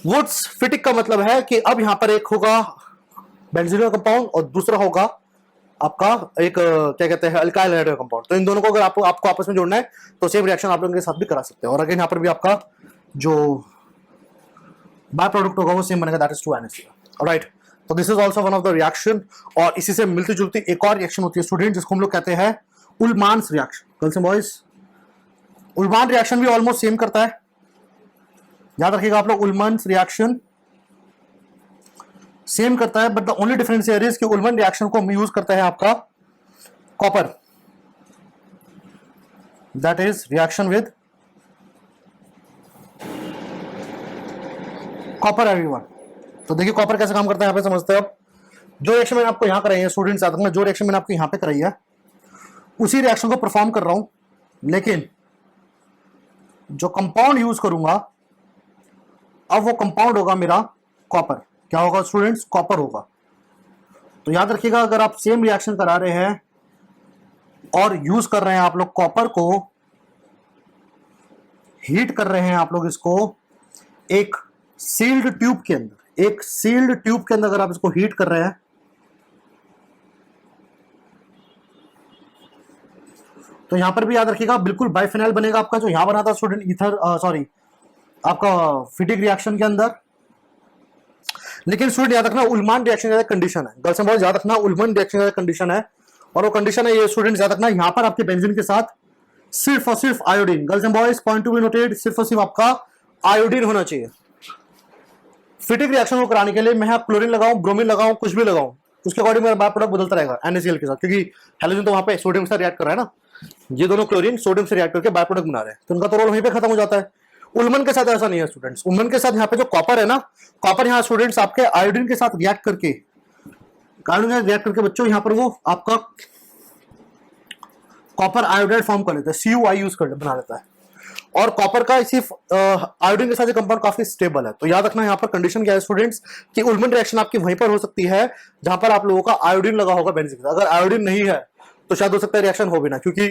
वुड्स फिटिक का मतलब है कि अब यहां पर एक होगा बेंजीन का कंपाउंड और दूसरा होगा आपका एक क्या कहते हैं अल्काइल हैलाइड कंपाउंड। तो इन दोनों को अगर आपको आपस में जोड़ना है तो सेम रिएक्शन आप लोगों के साथ भी करा सकते हैं। और अगेन यहां पर भी आपका जो बाय प्रोडक्ट होगा वो सेम बनेगा, दैट इज 2NaCl। ऑलराइट, तो this is also one of the reaction. और इसी से मिलती जुलती एक और रिएक्शन होती है स्टूडेंट, जिसको हम लोग कहते हैं Ullmann's reaction. Girls and boys, Ullmann reaction भी ऑलमोस्ट सेम करता है, याद रखिएगा आप लोग। उलमान्स रिएक्शन सेम करता है, but the only difference here is कि उलमान रिएक्शन को हम यूज करते हैं आपका copper, that is reaction with copper everyone. तो देखिए कॉपर कैसे काम करता है यहाँ पे समझते हैं। अब जो रिएक्शन मैंने आपको यहाँ कराई है स्टूडेंट्स, याद रखना जो रिएक्शन मैंने आपको यहाँ पे कराई है उसी रिएक्शन को परफॉर्म कर रहा हूं, लेकिन जो कंपाउंड यूज करूंगा अब वो कंपाउंड होगा मेरा कॉपर। क्या होगा स्टूडेंट्स? कॉपर होगा। तो याद रखिएगा अगर आप सेम रिएक्शन करा रहे हैं और यूज कर रहे हैं आप लोग कॉपर को, हीट कर रहे हैं आप लोग इसको एक सील्ड ट्यूब के अंदर, एक सील्ड ट्यूब के अंदर अगर आप इसको हीट कर रहे हैं तो यहां पर भी याद रखिएगा बिल्कुल बाइफेनॉल बनेगा आपका, जो यहां बना था स्टूडेंट ईथर सॉरी आपका फिटिक रिएक्शन के अंदर। लेकिन स्टूडेंट याद रखना उलमान रिएक्शन का कंडीशन है, गर्ल्स एंड बॉयज याद रखना उलमान रिएक्शन का कंडीशन है, और वो कंडीशन है ये स्टूडेंट याद रखना, यहां पर आपके बेंजीन के साथ सिर्फ और सिर्फ iodine, girls and boys point to be noted, सिर्फ और सिर्फ आपका आयोडीन होना चाहिए। फिटिक रिएक्शन को कराने के लिए मैं क्लोरीन लगाऊं, ब्रोमीन लगाऊं, कुछ भी लगाऊं, उसके अकॉर्डिंग मेरा बाय प्रोडक्ट बदलता रहेगा NaCl के साथ, क्योंकि हैलोजन तो वहां पे सोडियम के साथ रिएक्ट कर रहा है ना, ये दोनों क्लोरीन सोडियम से रिएक्ट करके बाय प्रोडक्ट बना रहे हैं, तो उनका तो रोल वहीं पे खत्म हो जाता है। उलमन के साथ ऐसा नहीं है स्टूडेंट्स, उलमन के साथ यहाँ पे जो कॉपर है ना, कॉपर यहाँ स्टूडेंट्स आपके आयोडीन के साथ रिएक्ट करके, बच्चों यहाँ पर वो आपका कॉपर आयोडाइड फॉर्म कर लेता है, CuI यूज कर बना लेता है, और कॉपर का सिर्फ आयोडीन के साथ ये कंपाउंड काफी स्टेबल है। तो याद रखना यहाँ पर कंडीशन क्या है स्टूडेंट्स कि उलमन रिएक्शन आपकी वहीं पर हो सकती है जहां पर आप लोगों का आयोडीन लगा होगा बेंजीन के साथ। अगर आयोडीन नहीं है तो शायद हो सकता है रिएक्शन हो भी ना, क्योंकि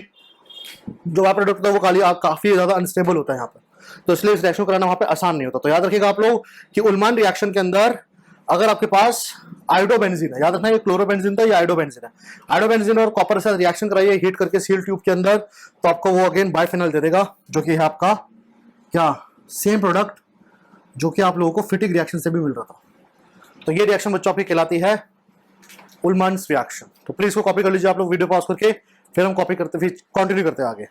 जो बाय प्रोडक्ट है वो काफी ज्यादा अनस्टेबल होता है यहाँ पर, तो इसलिए इस रिएक्शन कराना वहां पे आसान नहीं होता। तो याद रखिएगा आप लोग कि उलमान रिएक्शन के अंदर अगर आपके पास आयोडोबेंजीन है, याद रखना ये क्लोरोबेंजीन था, ये आयोडोबेंजीन है, आयोडोबेंजीन और कॉपर के साथ रिएक्शन कराइए हीट करके सील ट्यूब के अंदर, तो आपको वो अगेन बाइफेनॉल दे देगा, जो कि है आपका क्या सेम प्रोडक्ट जो कि आप लोगों को फिटिक रिएक्शन से भी मिल रहा था। तो ये रिएक्शन बच्चों आपकी कहलाती है उलमान्स रिएक्शन। तो प्लीज को कॉपी कर लीजिए आप लोग वीडियो पॉज करके, फिर हम कॉपी करते फिर कंटिन्यू करते हैं आगे।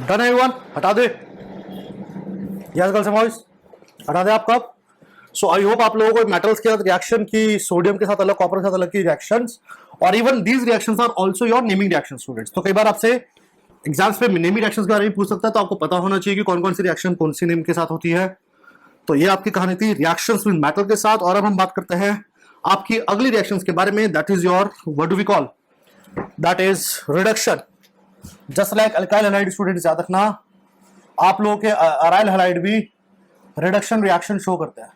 डन है एवरीवन? हटा दे, यस गर्ल्स एंड बॉयज हटा दे आप कब। सो आई होप आप लोगों को मेटल्स के साथ रिएक्शन की, सोडियम के साथ अलग, कॉपर के साथ अलग की रिएक्शंस, और even these reactions are also your naming reaction students. तो कई बार आपसे एग्जाम्स पे नेमिंग रिएक्शंस के बारे में पूछ सकता है, तो आपको पता होना चाहिए कि कौन कौन सी रिएक्शन कौन सी नेम के साथ होती है। तो ये आपकी कहानी थी रिएक्शंस विद मेटल के साथ, और अब हम बात करते हैं आपकी अगली रिएक्शंस के बारे में, that is your what do we call, that is reduction. Just like alkyl halide students याद रखना आप लोगों के अराइल हैलाइड भी रिडक्शन रिएक्शन शो करते हैं,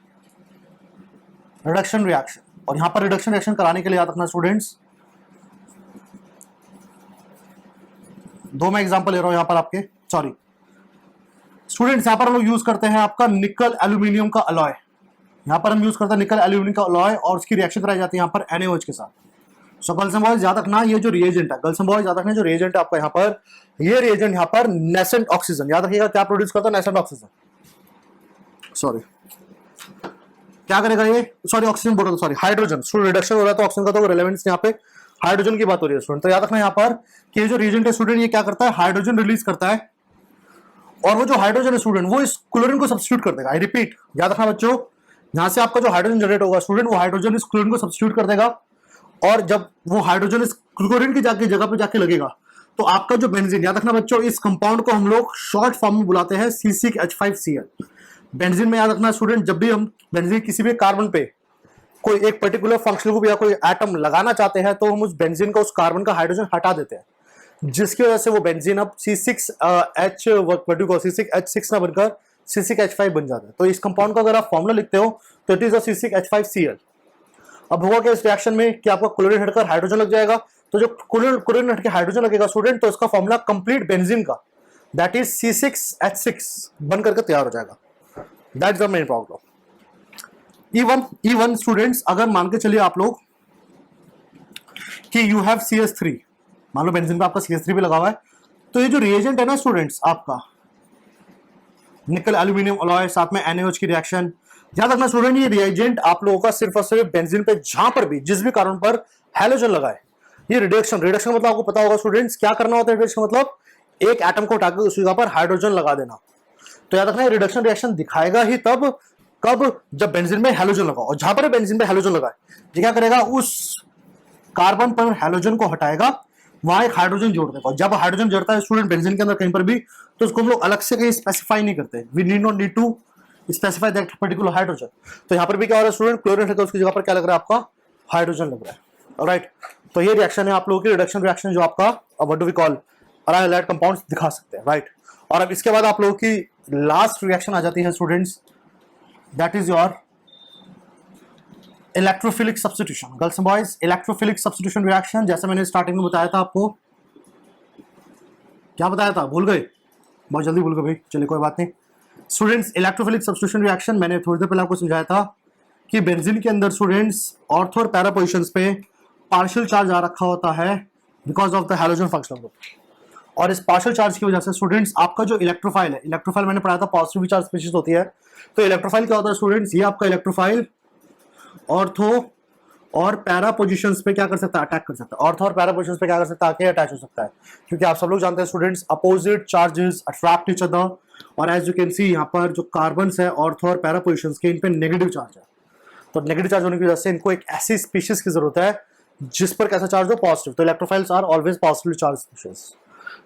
रिडक्शन रिएक्शन। और यहां पर रिडक्शन रिएक्शन कराने के लिए याद रखना स्टूडेंट्स, दो मैं एग्जांपल ले रहा हूं यहां पर आपके, सॉरी स्टूडेंट्स यहां पर हम लोग यूज करते हैं आपका निकल एल्यूमिनियम का अलॉय, यहां पर हम यूज करते हैं निकल एल्यूमिनियम का अलॉय, और उसकी रिएक्शन कराई जाती है यहां पर NaOH के साथ। सो गर्ल्स एंड बॉयज याद रखना ये जो रिएजेंट है, गर्ल्स एंड बॉयज याद रखना जो रिएजेंट है आपका यहाँ पर, ये रिएजेंट यहाँ पर नेसेंट ऑक्सीजन, याद रखिएगा क्या प्रोड्यूस करता है, नेसेंट ऑक्सीजन, सॉरी क्या करेगा ये, सॉरी ऑक्सीजन बोल रहा था, सॉरी हाइड्रोजन। स्टूडेंट रिडक्शन हो रहा है तो ऑक्सीजन का तो रेलेवेंस यहाँ पे हाइड्रोजन की बात हो रही है स्टूडेंट। तो याद रखना यहाँ पर कि ये जो रिएजेंट है स्टूडेंट ये क्या करता है, हाइड्रोजन रिलीज करता है, और वो जो हाइड्रोजन है स्टूडेंट वो इस क्लोरीन को सब्स्टिट्यूट कर देगा। आई रिपीट, याद रखना बच्चों, यहां से आपका जो हाइड्रोजन जनरेट होगा स्टूडेंट, वो हाइड्रोजन इस क्लोरीन को सब्स्टिट्यूट कर देगा, और जब वो हाइड्रोजन इस क्लोरीन की जगह पे जाके लगेगा तो आपका जो बेंजीन, याद रखना बच्चों, इस कंपाउंड को हम लोग शॉर्ट फॉर्म में बुलाते हैं C6H5Cl। बेंजीन में याद रखना स्टूडेंट, जब भी हम बेंजीन किसी भी कार्बन पे कोई एक पर्टिकुलर फंक्शनल ग्रुप या कोई एटम लगाना चाहते हैं तो हम उस बेंजीन का, उस कार्बन का हाइड्रोजन हटा देते हैं, जिसकी वजह से वो बेंजीन अब C6H6 ना बनकर C6H5 बन जाता है। तो इस कंपाउंड का अगर आप फॉर्मूला लिखते हो तो इट इज C6H5Cl। अब होगा क्या इस रिएक्शन में कि आपका क्लोरीन हटकर हाइड्रोजन लग जाएगा, तो जो क्लोरीन हट के हाइड्रोजन लगेगा स्टूडेंट, तो इसका फॉर्मूला कंप्लीट बेंजीन का दैट इज C6H6 बन करके तैयार हो जाएगा। That's the main problem. Even students, अगर मान के चलिए आप लोग कि यू हैव CH3, मान लो बेंजीन पे आपका CH3 भी लगा हुआ है, तो ये जो रिएजेंट है ना स्टूडेंट्स आपका निकल एल्यूमिनियम अलॉय साथ में NaOH की रिएक्शन, याद रखना स्टूडेंट ये रिएजेंट आप लोगों का सिर्फ और सिर्फ बेंजीन पे जहां पर भी जिस भी कारण पर हैलोजन लगा है, ये रिडक्शन मतलब आपको पता होगा स्टूडेंट्स क्या करना होता है। रिडक्शन मतलब एक एटम को उठा के उस जगह पर हाइड्रोजन लगा देना। तो याद रखना रिडक्शन रिएक्शन दिखाएगा ही तब कब जब बेंजीन में हैलोजन लगा, और जहां पर बेंजीन पे हैलोजन लगा है ये क्या करेगा, उस कार्बन पर हैलोजन को हटाएगा, वहां एक हाइड्रोजन जोड़ देगा। जब हाइड्रोजन जोड़ता है स्टूडेंट बेंजीन के अंदर कहीं पर भी, तो उसको हम लोग अलग से कहीं स्पेसिफाई नहीं करते, we need to specify that particular hydrogen. तो यहाँ पर भी क्या हो रहा है स्टूडेंट, क्लोरीन है उसकी जगह पर क्या लग रहा है आपका हाइड्रोजन लग रहा है। राइट, तो ये रिएक्शन है आप लोगों की रिडक्शन रिएक्शन जो आपका what do we call aryl halide compounds दिखा सकते हैं। राइट, और अब इसके बाद आप लोगों की लास्ट रिएक्शन आ जाती है students, that is your electrophilic substitution. Girls and boys, electrophilic substitution reaction, जैसे मैंने स्टार्टिंग में बताया था आपको, क्या बताया था भूल गए, बहुत जल्दी भूल गए भाई, चलिए कोई बात नहीं। स्टूडेंट्स, इलेक्ट्रोफिलिक सब्स्टिट्यूशन रिएक्शन मैंने थोड़ी देर पहले आपको समझाया था कि बेंजीन के अंदर स्टूडेंट्स ऑर्थो और पैरा पोजीशंस पे पार्शियल चार्ज आ रखा होता है because of the halogen functional group, और इस पार्शियल चार्ज की वजह से स्टूडेंट्स आपका जो इलेक्ट्रोफाइल है, इलेक्ट्रोफाइल मैंने पढ़ाया था पॉजिटिव चार्ज स्पीशीज होती है, तो इलेक्ट्रोफाइल क्या होता है स्टूडेंट्स, ये आपका इलेक्ट्रोफाइल ऑर्थो और पैरा पोजीशंस पे क्या कर सकता है, अटैक कर सकता है। ऑर्थो और पैरा पोजीशंस पे क्या कर सकता है, आके अटैच हो सकता है, क्योंकि आप सब लोग जानते हैं students opposite charges attract each other, और एज यू कैन सी यहाँ पर जो कार्बन्स है ऑर्थो और पैरा पोजीशंस के, इन पे नेगेटिव चार्ज है। तो नेगेटिव चार्ज होने की वजह से इनको एक ऐसी स्पीशीज की जरूरत है जिस पर कैसा चार्ज हो, पॉजिटिव। तो electrophiles are always positive charge species.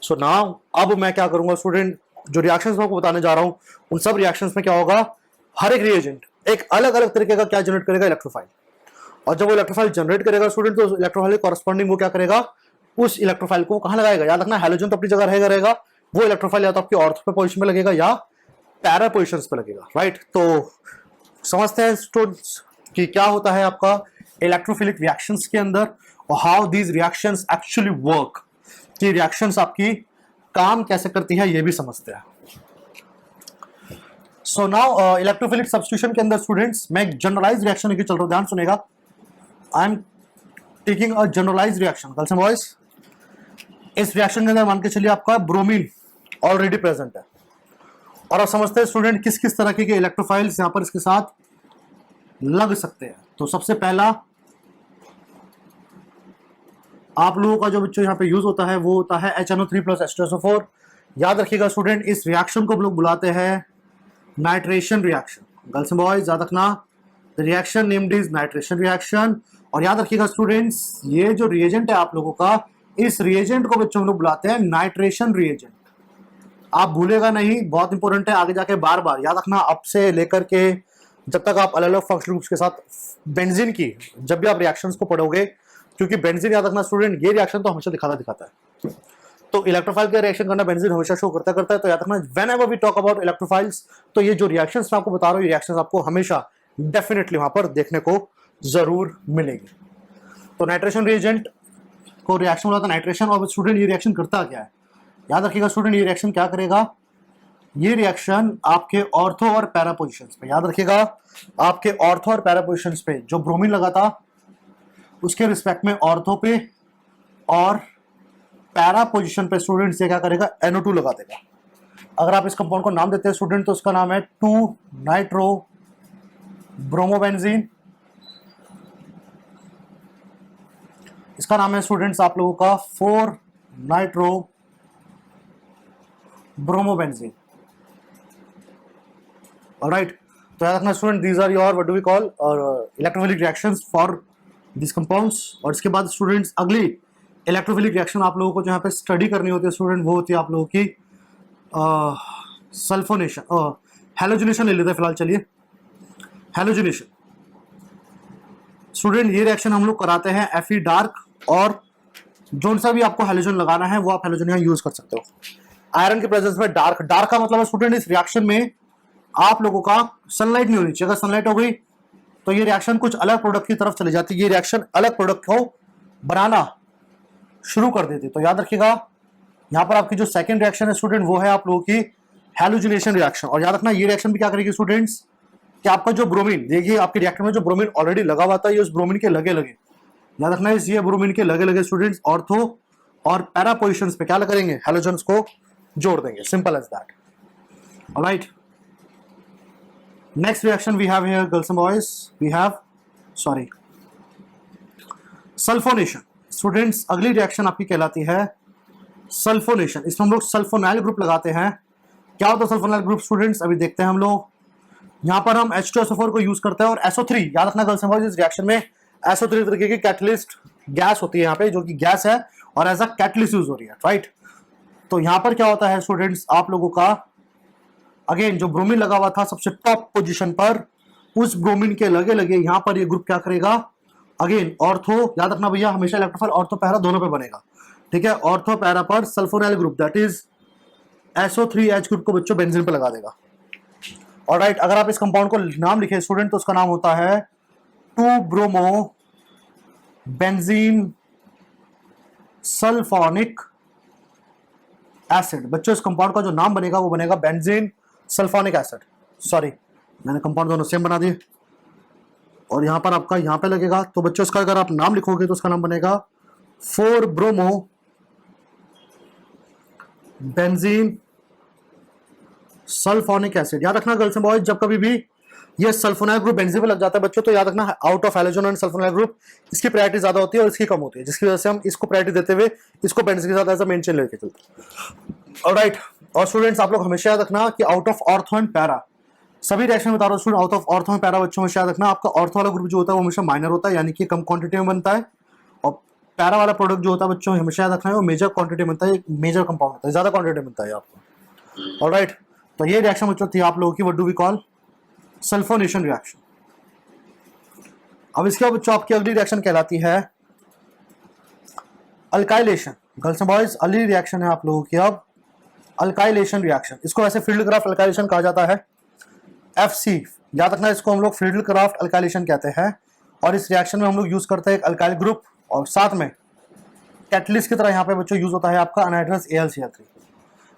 So now अब मैं क्या करूंगा स्टूडेंट, जो रिएक्शंस मैं आपको बताने जा रहा हूं उन सब रिएक्शंस में क्या होगा, हर एक रिएजेंट एक अलग अलग तरीके का क्या जनरेट करेगा, इलेक्ट्रोफाइल। और जब वो इलेक्ट्रोफाइल जनरेट करेगा स्टूडेंट, तो इलेक्ट्रोफाइल कॉरस्पॉन्डिंग वो क्या करेगा, उस इलेक्ट्रोफाइल को कहां लगाएगा, याद रखना हैलोजन तो अपनी जगह रहेगा, वो इलेक्ट्रोफाइल या तो आपकी ऑर्थो पे पोजीशन पे लगेगा या पैरा पोजीशंस पे लगेगा। राइट, तो समझते हैं स्टूडेंट्स कि क्या होता है आपका इलेक्ट्रोफिलिक रिएक्शंस के अंदर और how these reactions actually work, कि रिएक्शंस आपकी काम कैसे करती है ये भी समझते हैं। सो नाउ इलेक्ट्रोफिलिक सब्स्टिट्यूशन के अंदर स्टूडेंट्स मैं एक जनरलाइज रिएक्शन लेके चल रहा हूं, ध्यान सुनेगा। I am taking a generalize reaction girls and boys. इस रिएक्शन के अंदर मान के चलिए आपका ब्रोमीन ऑलरेडी प्रेजेंट है, और आप समझते हैं स्टूडेंट किस किस तरह के इलेक्ट्रोफाइल्स यहां पर इसके साथ लग सकते हैं। तो सबसे पहला आप लोगों का जो बच्चों यहाँ पे यूज होता है वो होता है HNO3 + H2SO4। याद रखिएगा स्टूडेंट, इस रिएक्शन को हम लोग बुलाते हैं nitration reaction. Girls and boys याद रखना, the reaction named is nitration reaction. और याद रखिएगा स्टूडेंट्स, ये जो रिएजेंट है आप लोगों का, इस रिएजेंट को बच्चों हम लोग बुलाते हैं नाइट्रेशन रिएजेंट। आप भूलेगा नहीं, बहुत इंपॉर्टेंट है, आगे जाके बार बार याद रखना। अब से लेकर के जब तक आप अलग अलग फंक्शनल ग्रुप्स के साथ बेंजीन की जब भी आप रिएक्शंस को पढ़ोगे, क्योंकि बेंजीन याद रखना स्टूडेंट, ये रिएक्शन तो हमेशा दिखाता है, तो इलेक्ट्रोफाइल का रिएक्शन करना बेंजीन हमेशा शो करता है। तो याद रखना whenever we talk about electrophiles, तो ये जो रिएक्शंस मैं आपको बता रहा हूँ, ये रिएक्शंस आपको हमेशा डेफिनेटली वहां पर देखने को जरूर मिलेगी। तो नाइट्रेशन रिएजेंट को रिएक्शन बोला था नाइट्रेशन, और स्टूडेंट ये रिएक्शन करता क्या है, याद रखिएगा स्टूडेंट, ये रिएक्शन क्या करेगा, ये रिएक्शन आपके ऑर्थो और पैरा पोजीशंस पे, याद रखिएगा आपके ऑर्थो और पैरा पोजीशंस पे जो ब्रोमीन लगा था उसके रिस्पेक्ट में ऑर्थो पे और पैरा पोजीशन पे स्टूडेंट से क्या करेगा, NO2 लगा देगा। अगर आप इस कंपाउंड को नाम देते हैं स्टूडेंट, तो उसका नाम है 2 नाइट्रो ब्रोमोबेंजीन। इसका नाम है स्टूडेंट्स आप लोगों का 4 नाइट्रो ब्रोमोबेंजीन। ऑलराइट, तो याद रखना student, these are your what do we call electrophilic reactions for this compounds. और इसके बाद स्टूडेंट्स अगली इलेक्ट्रोफिलिक रिएक्शन आप लोगों को जहाँ पे स्टडी करनी होती है स्टूडेंट, वो होती है आप लोगों की सल्फोनेशन, हैलोजिनेशन ले लेते हैं फिलहाल। चलिए हैलोजिनेशन स्टूडेंट, ये रिएक्शन हम लोग कराते हैं Fe डार्क, और जो सा भी आपको हैलोजन लगाना है वो आप हैलोजन यहाँ यूज कर सकते हो। आयरन के प्रेजेंस में डार्क का मतलब है स्टूडेंट, इस रिएक्शन में आप लोगों का सनलाइट नहीं होनी चाहिए। अगर सनलाइट हो गई तो ये रिएक्शन कुछ अलग प्रोडक्ट की तरफ चली जाती है। ये रिएक्शन अलग प्रोडक्ट को बनाना शुरू कर देती है। तो याद रखिएगा यहाँ पर आपकी जो सेकंड रिएक्शन है स्टूडेंट वो है आप लोगों की हैलोजिनेशन रिएक्शन। और याद रखना ये रिएक्शन भी क्या करेगी स्टूडेंट्स कि आपका जो ब्रोमीन, देखिए आपके रिएक्टर में जो ब्रोमीन ऑलरेडी लगा हुआ था ये उस ब्रोमीन के लगे लगे, याद रखना इस ये ब्रोमीन के लगे लगे स्टूडेंट्स ऑर्थो और पैरा पोजिशंस पे क्या करेंगे, हैलोजन्स को जोड़ देंगे, simple as that. Alright, next reaction we have here girls and boys, we have sulphonation. Students अगली रिएक्शन आपकी कहलाती है सल्फोनेशन। इसमें हम लोग सल्फोनाइल ग्रुप लगाते हैं। क्या होता है सल्फोनाइल ग्रुप स्टूडेंट्स, अभी देखते हैं हम लोग। यहाँ पर हम H2SO4 को यूज करते हैं और SO3, याद रखना गर्ल्स एंड बॉयज इस रिएक्शन में SO3 तरीके की कैटलिस्ट गैस होती है यहाँ पे, जो कि गैस है और एज अ कैटलिस्ट यूज हो रही है, राइट। तो यहाँ पर क्या होता है स्टूडेंट्स आप लोगों का, अगेन जो ब्रोमीन लगा हुआ था सबसे टॉप पोजीशन पर, उस ब्रोमीन के लगे लगे यहाँ पर ये ग्रुप क्या करेगा, अगेन ऑर्थो, याद रखना भैया हमेशा इलेक्ट्रोफाइल ऑर्थो पैरा दोनों पे बनेगा, ठीक है। ऑर्थो पैरा पर sulfonyl group that is SO3H group को बच्चों बेंजीन पे लगा देगा। ऑलराइट, अगर आप इस कंपाउंड को नाम लिखे स्टूडेंट तो उसका नाम होता है 2-ब्रोमो बेंजीन सल्फोनिक एसिड। बच्चों इस कंपाउंड का जो नाम बनेगा वो बनेगा बेंजीन सल्फोनिक एसिड। सॉरी मैंने कंपाउंड दोनों सेम बना दिए और यहां पर आपका यहां पे लगेगा, तो बच्चों इसका अगर आप नाम लिखोगे तो उसका नाम बनेगा 4-ब्रोमो बेंजीन सल्फोनिक एसिड। याद रखना गर्ल्स एंड बॉयज जब कभी भी ये सल्फोनाइल ग्रुप बेंजीन पे लग जाता है बच्चों तो याद रखना out of halogen and sulfonyl group इसकी प्रायोरिटी ज्यादा होती है और इसकी कम होती है, जिसकी वजह से हम इसको प्रायोरिटी देते हुए इसको बेंजीन के साथ एज अ मेन चेन लेके चलते हैं। ऑलराइट, और स्टूडेंट्स आप लोग हमेशा याद रखना कि out of ortho and para सभी रिएक्शन बता रहा हूँ student, out of ortho and para बच्चों में याद रखना आपका ऑर्थो वाला ग्रुप जो होता है वो हमेशा माइनर होता है, यानी कि कम क्वांटिटी में बनता है, और पैरा वाला प्रोडक्ट जो होता है बच्चों हमेशा याद रखना है वो मेजर क्वांटिटी में बनता है, मेजर कंपाउंड होता है, ज्यादा क्वांटिटी में बनता है आपको। ऑलराइट, तो ये रिएक्शन बच्चों थी आप लोगों की, what do we call sulphonation reaction. अब इसके बाद बच्चों आपकी अगली रिएक्शन कहलाती है अल्काइलेशन। गर्ल्स एंड बॉयज अगली रिएक्शन है आप लोगों की अब अल्काइलेशन रिएक्शन। इसको वैसे फील्ड क्राफ्ट अल्काइलेशन कहा जाता है, FC, याद रखना इसको हम लोग फील्ड क्राफ्ट अल्काइलेशन कहते हैं। और इस रिएक्शन में हम लोग यूज करते हैं एक अल्काइल ग्रुप और साथ में कैटलिस्ट की तरह यहाँ पे बच्चों यूज होता है आपका अनहाइड्रस AlCl3।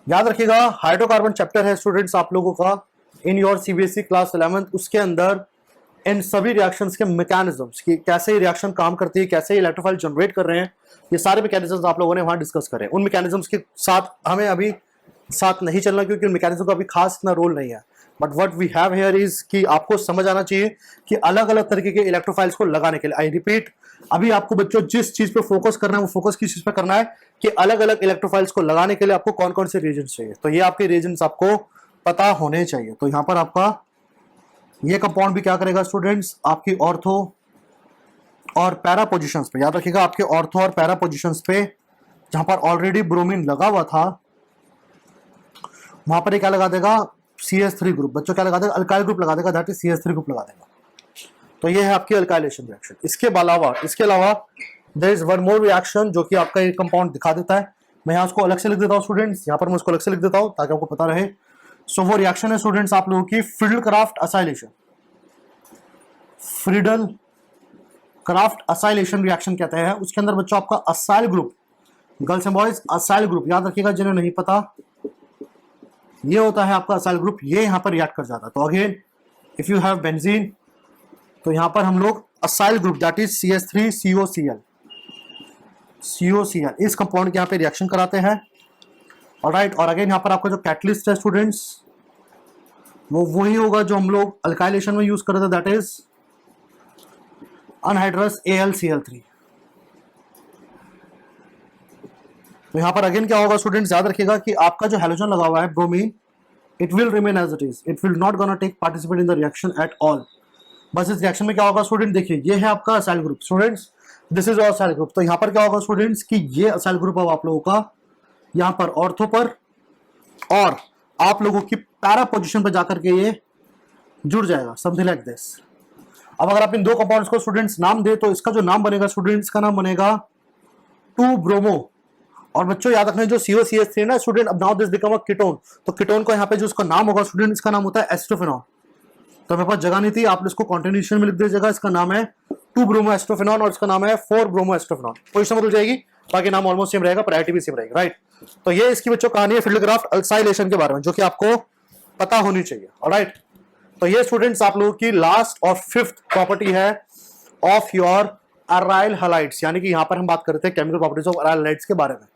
याद रखिएगा हाइड्रोकार्बन चैप्टर है स्टूडेंट्स आप लोगों का in your CBSE class 11th, उसके अंदर इन सभी रिएक्शंस के मैकेनिज्म्स की कैसे रिएक्शन काम करती है, कैसे इलेक्ट्रोफाइल जनरेट कर रहे हैं, ये सारे मैकेनिज्म्स आप लोगों ने वहां डिस्कस करे। उन मैकेनिज्म्स के साथ हमें अभी साथ नहीं चलना क्योंकि उन मैकेनिज्म का अभी खास इतना रोल नहीं है, but what we have here is कि आपको समझ आना चाहिए कि अलग अलग तरीके के इलेक्ट्रोफाइल्स को लगाने के लिए, आई रिपीट अभी आपको बच्चों जिस चीज पे फोकस करना है वो फोकस किस चीज पे करना है कि अलग अलग इलेक्ट्रोफाइल्स को लगाने के लिए आपको कौन कौन से रिएजेंट्स चाहिए, तो ये आपके रिएजेंट्स आपको पता होने चाहिए। तो यहाँ पर आपका ये कंपाउंड भी क्या करेगा स्टूडेंट्स आपकी ऑर्थो और पैरा पोजीशंस पे, याद रखिएगा आपके ऑर्थो और पैरा पोजीशंस पे जहां पर ऑलरेडी ब्रोमीन लगा हुआ था वहां पर क्या लगा देगा CH3 ग्रुप, बच्चों क्या लगा देगा अल्काइल ग्रुप लगा देगा, दैट इज CH3 ग्रुप लगा देगा। तो ये है आपकी अल्काइलेशन रिएक्शन। इसके अलावा there is one more reaction जो कि आपका ये कंपाउंड दिखा देता है, मैं यहाँ उसको अलग से लिख देता हूँ स्टूडेंट्स, यहाँ पर मैं उसको अलग से लिख देता हूँ ताकि आपको पता रहे। सो वो रिएक्शन है स्टूडेंट्स आप लोगों की Friedel craft acylation. Friedel craft acylation reaction कहते हैं। उसके अंदर बच्चों आपका acyl group, girls and boys acyl group याद रखिएगा, जिन्हें नहीं पता ये होता है आपका असाइल ग्रुप, ये यहाँ पर रिएक्ट कर जाता है। तो again if you have benzene तो यहाँ पर हम लोग acyl group that is CH3COCl इस कंपाउंड के यहाँ पे रिएक्शन कराते हैं। ऑलराइट, और अगेन यहाँ पर आपका जो कैटलिस्ट है स्टूडेंट्स वो वही होगा जो हम लोग अल्काइलेशन में यूज कर रहे थे, दैट इज अनहाइड्रस AlCl3। तो यहाँ पर अगेन क्या होगा स्टूडेंट्स याद रखिएगा कि आपका जो हैलोजन लगा हुआ है bromine, it will remain as it is, it will not gonna take participate in the reaction at all. बस इस रिएक्शन में क्या होगा स्टूडेंट, देखिए ये है आपका acyl group students, this is acyl group. तो यहाँ पर क्या होगा स्टूडेंट्स कि ये असाइल ग्रुप अब आप लोगों का यहाँ पर ऑर्थो पर और आप लोगों की पैरा पोजीशन पर जाकर के ये जुड़ जाएगा, समथिंग लाइक दिस। अब अगर आप इन दो कंपाउंड्स को स्टूडेंट्स नाम दे तो इसका जो नाम बनेगा स्टूडेंट्स का नाम बनेगा 2-ब्रोमो। और बच्चों याद रखना जो COCH3 ना स्टूडेंट, अब now this become a ketone, तो कीटोन को यहाँ पे जो इसका नाम होगा स्टूडेंट इसका नाम होता है एस्ट्रोफेनॉन। तो मेरे पास जगह नहीं थी, आप इसको कॉन्टिन्यूशन में लिख दीजिएगा, इसका नाम है 2-ब्रोमो एस्ट्रोफेनॉन और इसका नाम है 4-ब्रोमो एस्ट्रोफेनॉन। पोजीशन बदल जाएगी बाकी नाम ऑलमोस्ट सेम रहेगा, प्रायोरिटी भी सेम रहेगी, राइट। तो ये इसकी बच्चों कहानी है फील्डक्राफ्ट अल्काइलेशन के बारे में, जो कि आपको पता होनी चाहिए, ऑलराइट। तो ये स्टूडेंट्स आप लोगों की लास्ट और फिफ्थ प्रॉपर्टी है ऑफ योर अराइल हैलाइड्स, यानी कि यहां पर हम बात करते हैं chemical properties of aryl halides के बारे में।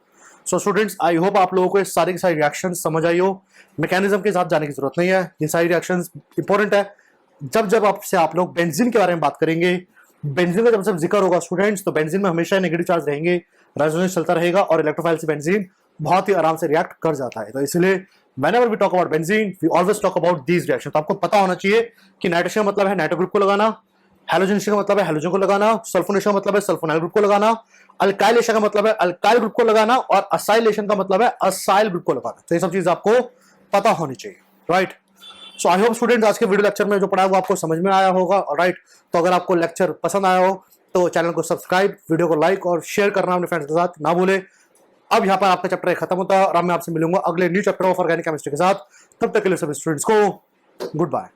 सो स्टूडेंट्स, आई होप आप लोगों को ये सारी की सारी रिएक्शन समझ आई हो, मैकेनिज्म के साथ जाने की जरूरत नहीं है, ये सारी रिएक्शन इंपॉर्टेंट है। जब जब आपसे आप लोग बेंजीन के बारे में बात करेंगे, बेंजीन का जब जिक्र होगा स्टूडेंट्स, तो बेंजीन में हमेशा नेगेटिव चार्ज रहेंगे, रेजोनेंस चलता रहेगा और इलेक्ट्रोफाइल से बेंजीन बहुत ही आराम से रिएक्ट कर जाता है। तो इसलिए whenever we talk about benzene, we always talk about these reactions। तो आपको पता होना चाहिए कि नाइट्रोजन का मतलब है नाइट्रो ग्रुप को लगाना, हैलोजनेशन का मतलब है हैलोजन को लगाना, सल्फोनेशन का मतलब है सल्फोनाइल ग्रुप को लगाना, अल्काइलेशन का मतलब है अल्काइल ग्रुप को लगाना और असाइलेशन का मतलब है असाइल ग्रुप को लगाना। तो ये सब चीज आपको पता होनी चाहिए, right. So I hope students आज के वीडियो लेक्चर में जो पढ़ा है वो आपको समझ में आया होगा, राइट। तो अगर आपको लेक्चर पसंद आया हो तो चैनल को सब्सक्राइब, वीडियो को लाइक और शेयर करना अपने फ्रेंड्स के साथ ना भूले। अब यहाँ पर आपका चैप्टर खत्म होता है और अब मैं आपसे मिलूंगा अगले new chapter of organic chemistry के साथ। तब तक के लिए सभी स्टूडेंट्स को गुड बाय।